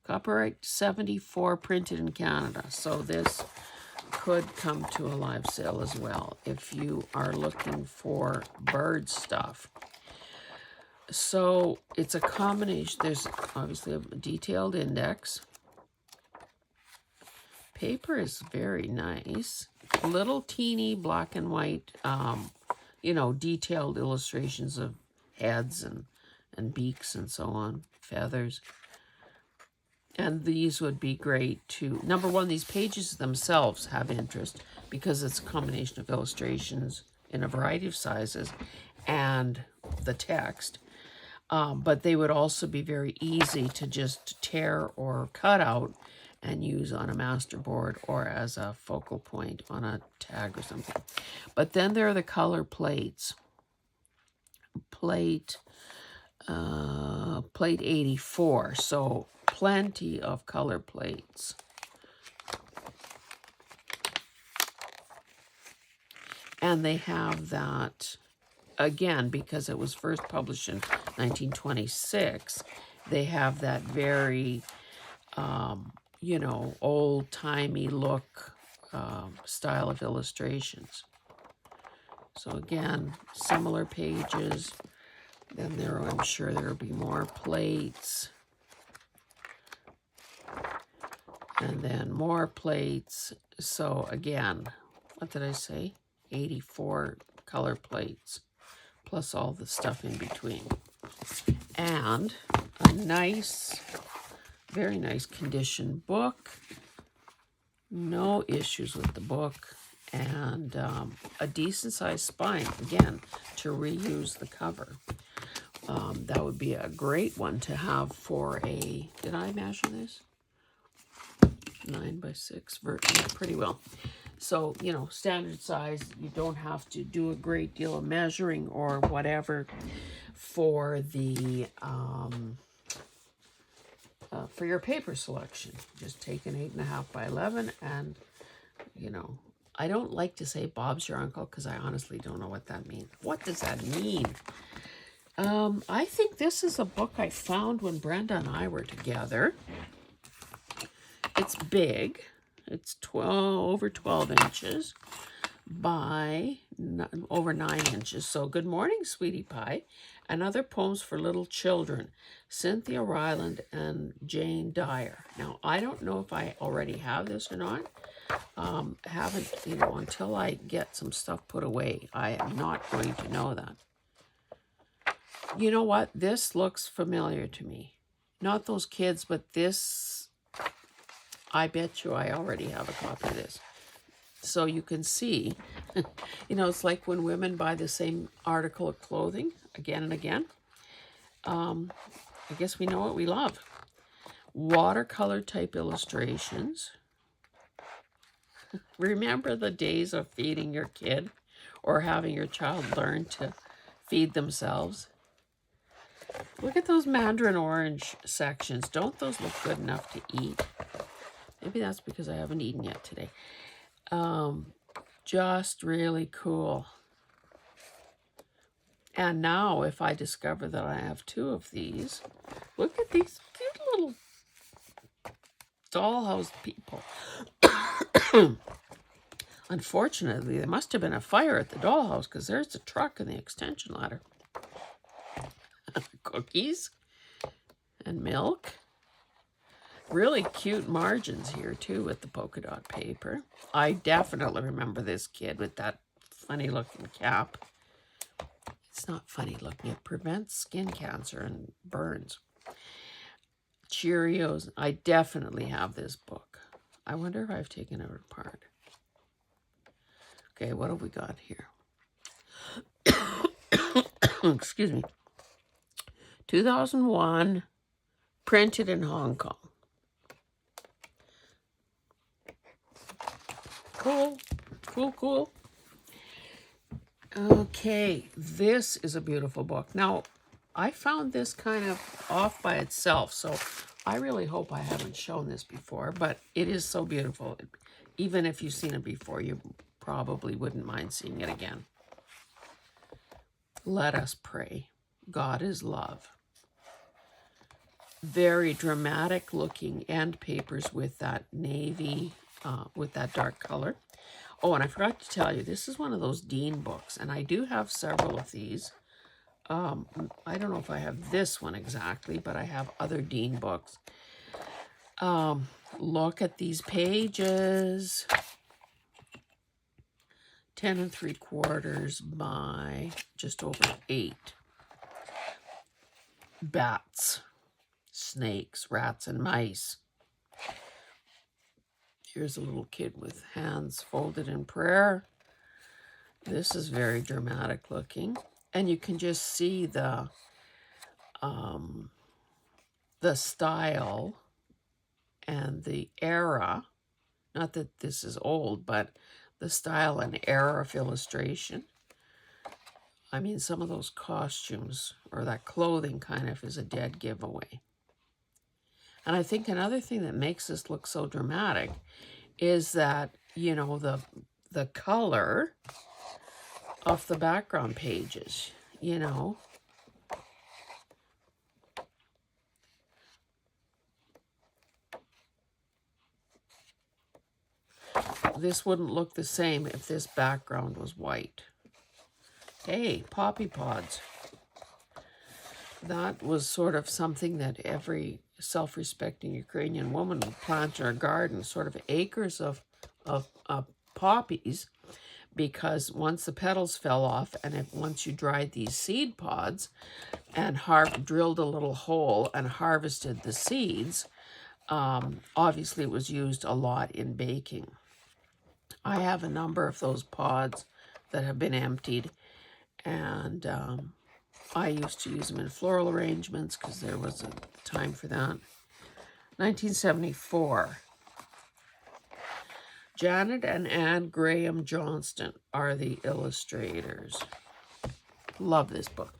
copyright 74, printed in Canada. So this could come to a live sale as well if you are looking for bird stuff. So it's a combination. There's obviously a detailed index. Paper is very nice. Little teeny black and white, you know, detailed illustrations of heads and beaks and so on, feathers. And these would be great too. Number one, these pages themselves have interest because it's a combination of illustrations in a variety of sizes and the text. But they would also be very easy to just tear or cut out and use on a master board or as a focal point on a tag or something. But then there are the color plates. Plate 84. So plenty of color plates. And they have that again, because it was first published in 1926, they have that very, you know, old-timey look style of illustrations. So again, similar pages. Then there, I'm sure there'll be more plates. And then more plates. So again, what did I say? 84 color plates, plus all the stuff in between. And a nice, very nice condition book. No issues with the book. And a decent sized spine, again, to reuse the cover. That would be a great one to have for a, did I measure this? 9 by 6, pretty well. So, you know, standard size, you don't have to do a great deal of measuring or whatever for the, for your paper selection. Just take an 8.5 by 11 and, you know, I don't like to say Bob's your uncle because I honestly don't know what that means. What does that mean? I think this is a book I found when Brenda and I were together. It's big. It's over 12 inches by over 9 inches. So, Good Morning, Sweetie Pie, and Other Poems for Little Children, Cynthia Ryland and Jane Dyer. Now, I don't know if I already have this or not. Haven't, you know, until I get some stuff put away, I am not going to know that. You know what? This looks familiar to me. Not those kids, but this, I bet you I already have a copy of this. So you can see, you know, it's like when women buy the same article of clothing again and again. I guess we know what we love. Watercolor type illustrations. Remember the days of feeding your kid or having your child learn to feed themselves? Look at those mandarin orange sections. Don't those look good enough to eat? Maybe that's because I haven't eaten yet today. Just really cool. And now if I discover that I have 2 of these, look at these cute little dollhouse people. Unfortunately, there must have been a fire at the dollhouse because there's a truck and the extension ladder. Cookies and milk. Really cute margins here too with the polka dot paper. I definitely remember this kid with that funny looking cap. It's not funny looking. It prevents skin cancer and burns. Cheerios. I definitely have this book. I wonder if I've taken it apart. Okay, what have we got here? Excuse me. 2001, printed in Hong Kong. Cool, cool, cool. Okay, this is a beautiful book. Now, I found this kind of off by itself, so I really hope I haven't shown this before, but it is so beautiful. Even if you've seen it before, you probably wouldn't mind seeing it again. Let Us Pray. God is Love. Very dramatic looking end papers with that navy, with that dark color. Oh, and I forgot to tell you, this is one of those Dean books, and I do have several of these. I don't know if I have this one exactly, but I have other Dean books. Look at these pages. 10 3/4 by just over 8. Bats, snakes, rats, and mice. Here's a little kid with hands folded in prayer. This is very dramatic looking. And you can just see the style and the era. Not that this is old, but the style and era of illustration. I mean, some of those costumes or that clothing kind of is a dead giveaway. And I think another thing that makes this look so dramatic is that, you know, the color off the background pages, you know. This wouldn't look the same if this background was white. Hey, poppy pods. That was sort of something that every self-respecting Ukrainian woman would plant in her garden, sort of acres of poppies, because once the petals fell off, and once you dried these seed pods and drilled a little hole and harvested the seeds, obviously it was used a lot in baking. I have a number of those pods that have been emptied, and I used to use them in floral arrangements because there was a time for that. 1974. Janet and Anne Graham Johnston are the illustrators. Love this book.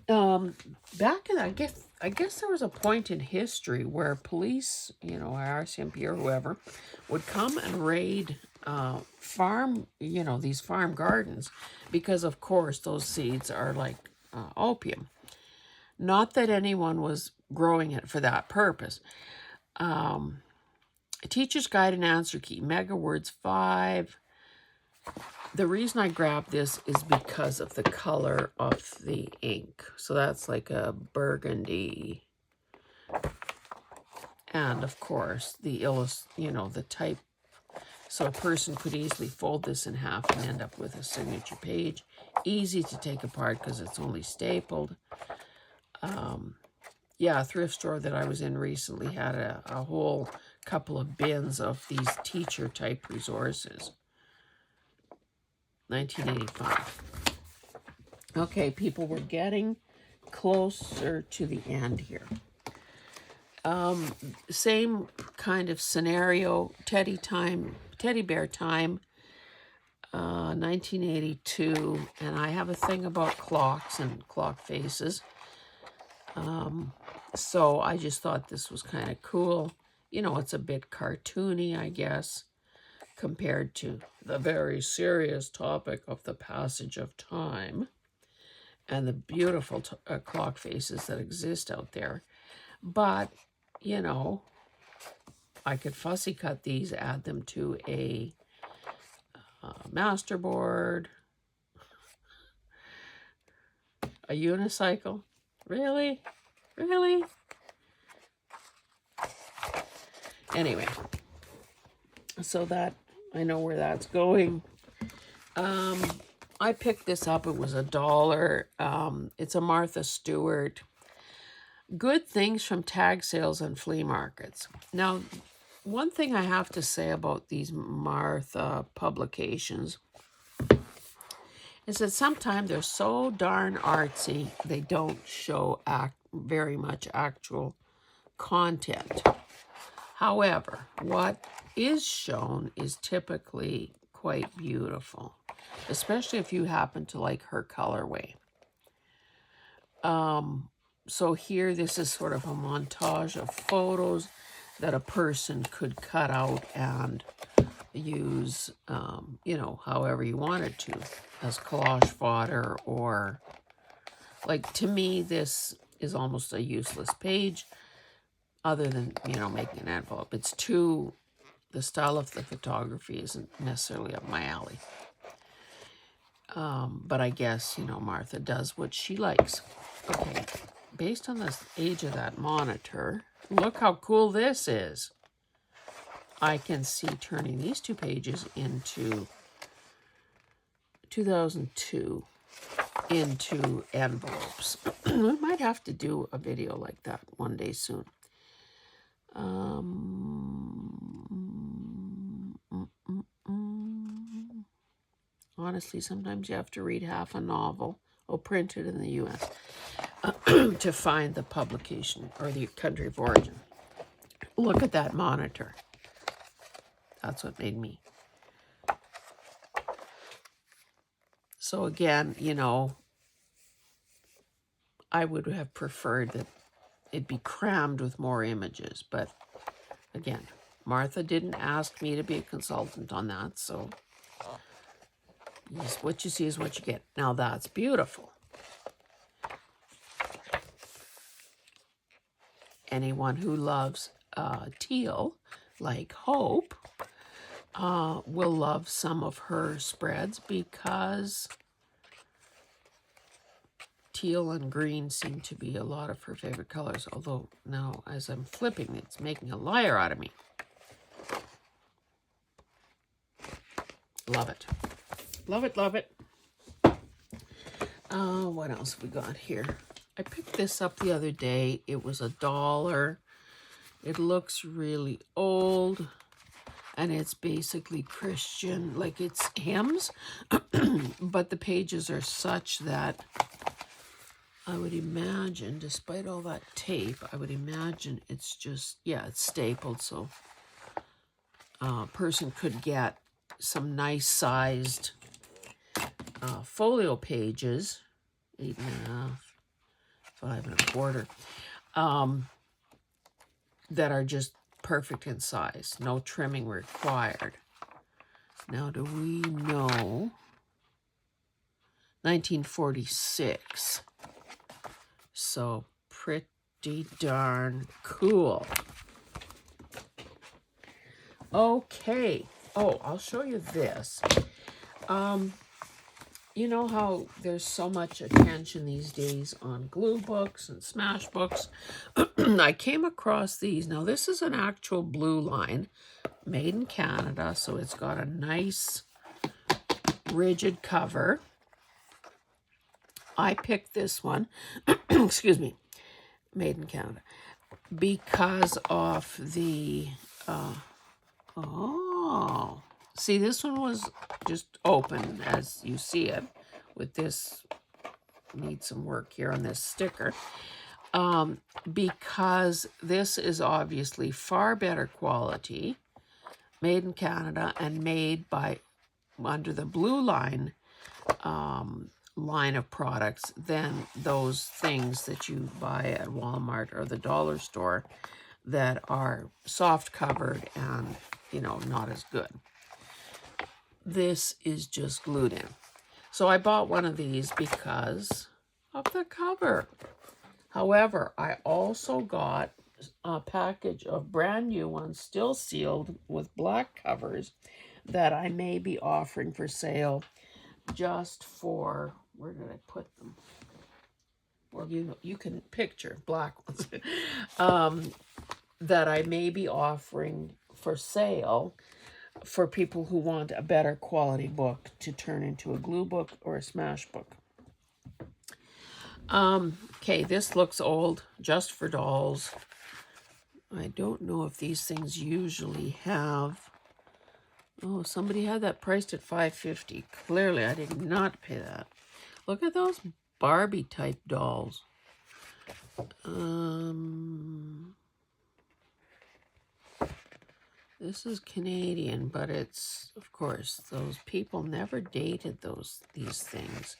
Back in, I guess there was a point in history where police, you know, RCMP or whoever, would come and raid farm, you know, these farm gardens, because of course those seeds are like opium. Not that anyone was growing it for that purpose. Teacher's Guide and Answer Key, Mega Words 5. The reason I grabbed this is because of the color of the ink. So that's like a burgundy. And of course, the type. So a person could easily fold this in half and end up with a signature page. Easy to take apart because it's only stapled. Yeah, a thrift store that I was in recently had a whole couple of bins of these teacher type resources. 1985. Okay, people, we're getting closer to the end here. Same kind of scenario, teddy bear time, 1982, and I have a thing about clocks and clock faces. So I just thought this was kind of cool. You know, it's a bit cartoony, I guess, compared to the very serious topic of the passage of time and the beautiful clock faces that exist out there. But, you know, I could fussy cut these, add them to a masterboard, a unicycle. Really? Really? Anyway, so that, I know where that's going. I picked this up. It was $1. It's a Martha Stewart. Good things from tag sales and flea markets. Now, one thing I have to say about these Martha publications is that sometimes they're so darn artsy, they don't show very much actual content. However, what is shown is typically quite beautiful, especially if you happen to like her colorway. So here, this is sort of a montage of photos that a person could cut out and use, you know, however you wanted to, as collage fodder, or, like, to me, this is almost a useless page, other than, you know, making an envelope. It's too, the style of the photography isn't necessarily up my alley. But I guess, you know, Martha does what she likes. Okay, based on the age of that monitor, look how cool this is. I can see turning these two pages into 2002 into envelopes. We might have to do a video like that one day soon. Honestly, sometimes you have to read half a novel, or printed in the U.S., to find the publication or the country of origin. Look at that monitor. That's what made me. So again, you know, I would have preferred that it be crammed with more images. But again, Martha didn't ask me to be a consultant on that, so what you see is what you get. Now that's beautiful. Anyone who loves teal, like Hope, will love some of her spreads because teal and green seem to be a lot of her favorite colors. Although now as I'm flipping, it's making a liar out of me. Love it. Love it, love it. What else we got here? I picked this up the other day. It was $1. It looks really old. And it's basically Christian, like it's hymns. But the pages are such that I would imagine, despite all that tape, I would imagine it's just, yeah, it's stapled. So a person could get some nice sized folio pages, 8.5, 5.25, that are just perfect in size. No trimming required. Now, do we know? 1946. So pretty darn cool. Okay. Oh, I'll show you this. You know how there's so much attention these days on glue books and smash books? I came across these. Now, this is an actual blue line made in Canada, so it's got a nice rigid cover. I picked this one, excuse me, made in Canada, because of the, see, this one was just open as you see it. With this, need some work here on this sticker. Because this is obviously far better quality, made in Canada and made by, under the blue line, line of products than those things that you buy at Walmart or the dollar store that are soft covered and, you know, not as good. This is just glued in. So I bought one of these because of the cover. However, I also got a package of brand new ones, still sealed with black covers, that I may be offering for sale just for, where did I put them? Well, you can picture black ones. That I may be offering for sale for people who want a better quality book to turn into a glue book or a smash book. Okay, this looks old, just for dolls. I don't know if these things usually have. Oh, somebody had that priced at $5.50. Clearly, I did not pay that. Look at those Barbie type dolls. This is Canadian, but it's, of course, those people never dated these things.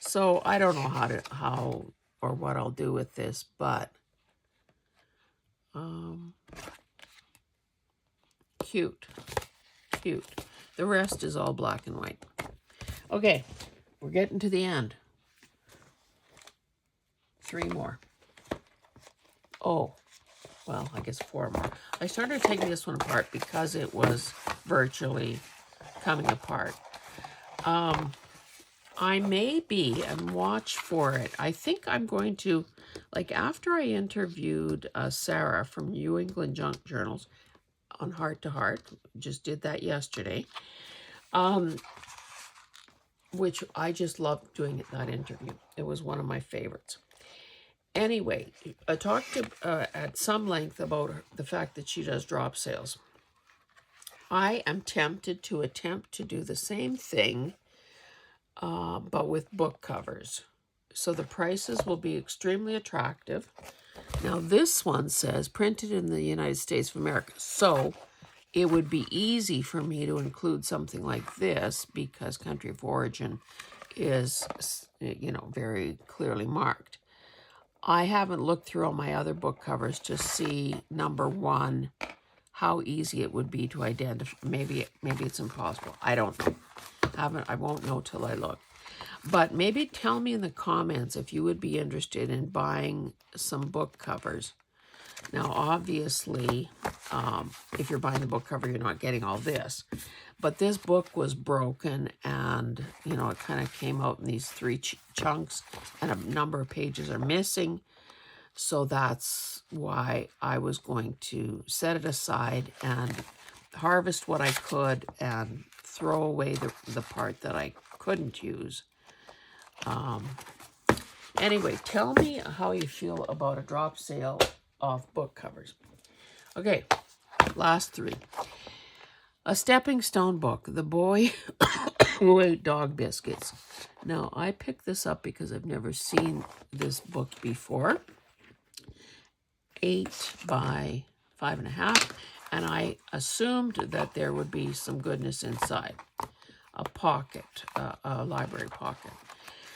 So I don't know how or what I'll do with this, but cute. The rest is all black and white. Okay, we're getting to the end. 3 more. Oh, well, I guess 4 more. I started taking this one apart because it was virtually coming apart. I may be, and watch for it. I think I'm going to, like after I interviewed Sarah from New England Junk Journals on Heart to Heart, just did that yesterday, which I just loved doing that interview. It was one of my favorites. Anyway, I talked at some length about the fact that she does drop sales. I am tempted to attempt to do the same thing, but with book covers. So the prices will be extremely attractive. Now this one says printed in the United States of America. So it would be easy for me to include something like this because country of origin is, you know, very clearly marked. I haven't looked through all my other book covers to see, number one, how easy it would be to identify. Maybe it's impossible. I don't know. I won't know till I look. But maybe tell me in the comments if you would be interested in buying some book covers. Now, obviously, if you're buying the book cover, you're not getting all this. But this book was broken, and, you know, it kind of came out in these 3 chunks, and a number of pages are missing. So that's why I was going to set it aside and harvest what I could and throw away the part that I couldn't use. Anyway, tell me how you feel about a drop sale of book covers. Okay, last 3. A Stepping Stone book, The Boy Who Ate Dog Biscuits. Now, I picked this up because I've never seen this book before. 8 by 5.5, and I assumed that there would be some goodness inside. A pocket, a library pocket.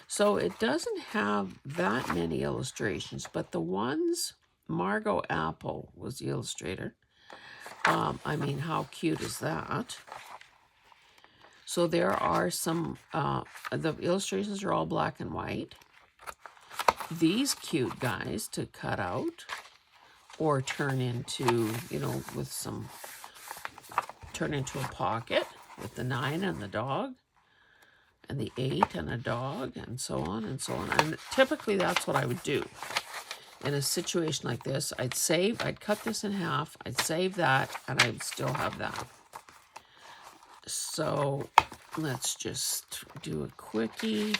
So it doesn't have that many illustrations, but the ones, Margot Apple was the illustrator. I mean, how cute is that? So there are some, the illustrations are all black and white. These cute guys to cut out or turn into, you know, with some, turn into a pocket with the 9 and the dog. And the 8 and a dog, and so on and so on. And typically that's what I would do. In a situation like this, I'd cut this in half, I'd save that, and I'd still have that. So let's just do a quickie.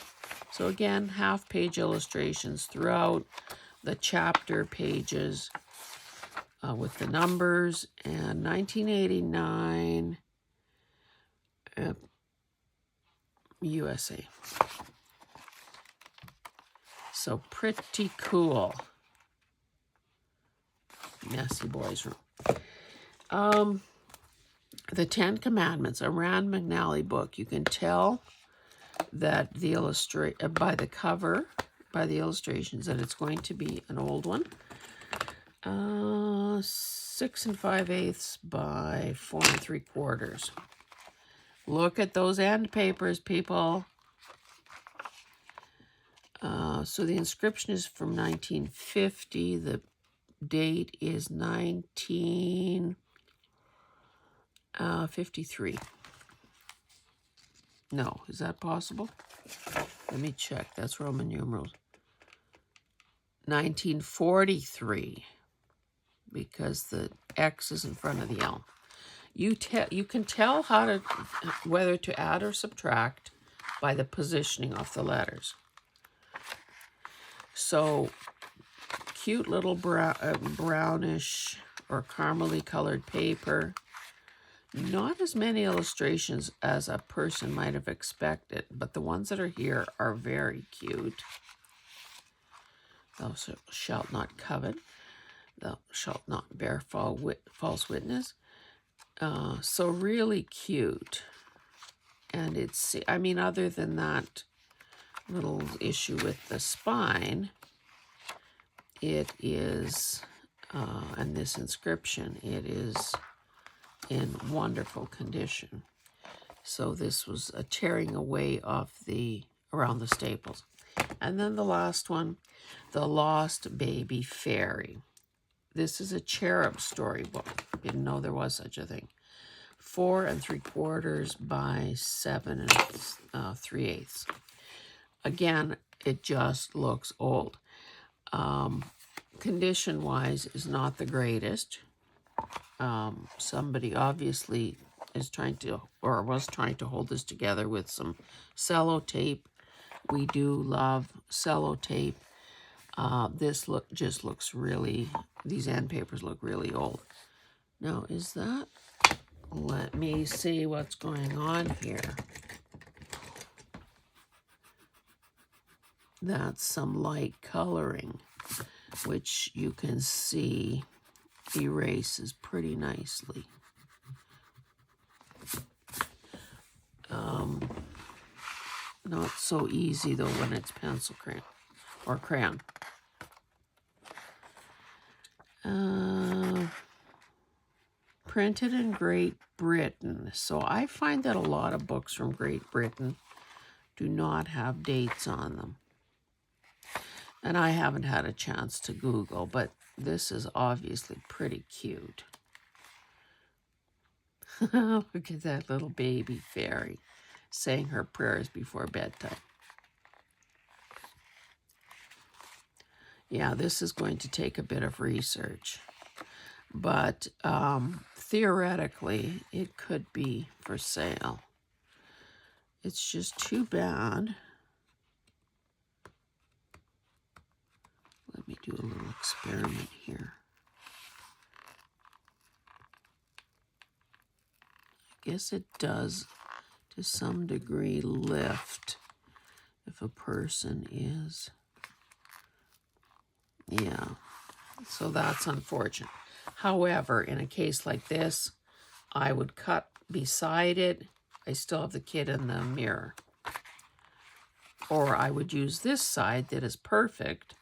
So again, half-page illustrations throughout the chapter pages with the numbers. And 1989... USA. So pretty cool. Messy boys room. The 10 Commandments, a Rand McNally book. You can tell that the by the cover, by the illustrations, that it's going to be an old one. 6 5/8 by 4 3/4. Look at those end papers, people. So the inscription is from 1950. The date is 1953. No, is that possible? Let me check. That's Roman numerals. 1943, because the X is in front of the L. You can tell whether to add or subtract by the positioning of the letters. So cute little brownish or caramely colored paper. Not as many illustrations as a person might have expected, but the ones that are here are very cute. Thou shalt not covet. Thou shalt not bear false witness. So really cute. And it's, I mean, other than that little issue with the spine, it is, and this inscription, it is in wonderful condition. So this was a tearing away of around the staples. And then the last one, The Lost Baby Fairy. This is a cherub storybook. Didn't know there was such a thing. 4 3/4 by 7 3/8. Again, it just looks old. Condition-wise is not the greatest. Somebody obviously is trying to, or was trying to hold this together with some cello tape. We do love cello tape. This just looks really, these end papers look really old. Now, is that, let me see what's going on here. That's some light coloring, which you can see erases pretty nicely. Not so easy though when it's pencil crayon or crayon. printed in Great Britain. So I find that a lot of books from Great Britain do not have dates on them. And I haven't had a chance to Google, but this is obviously pretty cute. Look at that little baby fairy saying her prayers before bedtime. Yeah, this is going to take a bit of research, but theoretically it could be for sale. It's just too bad. Let me do a little experiment here. I guess it does, to some degree, lift if a person is. Yeah, so that's unfortunate. However, in a case like this, I would cut beside it. I still have the kid in the mirror. Or I would use this side that is perfect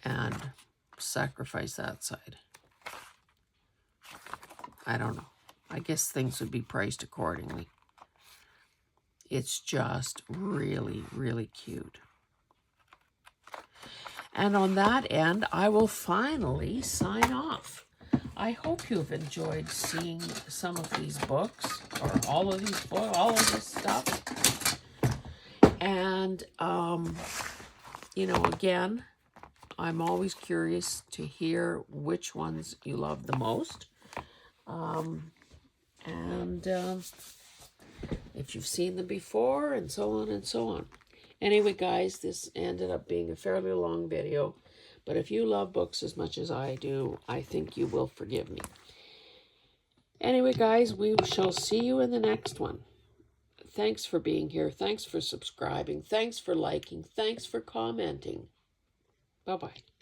and sacrifice that side. I don't know. I guess things would be priced accordingly. It's just really, really cute. And on that end, I will finally sign off. I hope you've enjoyed seeing some of these books, or all of these books, all of this stuff. And, you know, again, I'm always curious to hear which ones you love the most. If you've seen them before, and so on and so on. Anyway, guys, this ended up being a fairly long video, but if you love books as much as I do, I think you will forgive me. Anyway, guys, we shall see you in the next one. Thanks for being here. Thanks for subscribing. Thanks for liking. Thanks for commenting. Bye-bye.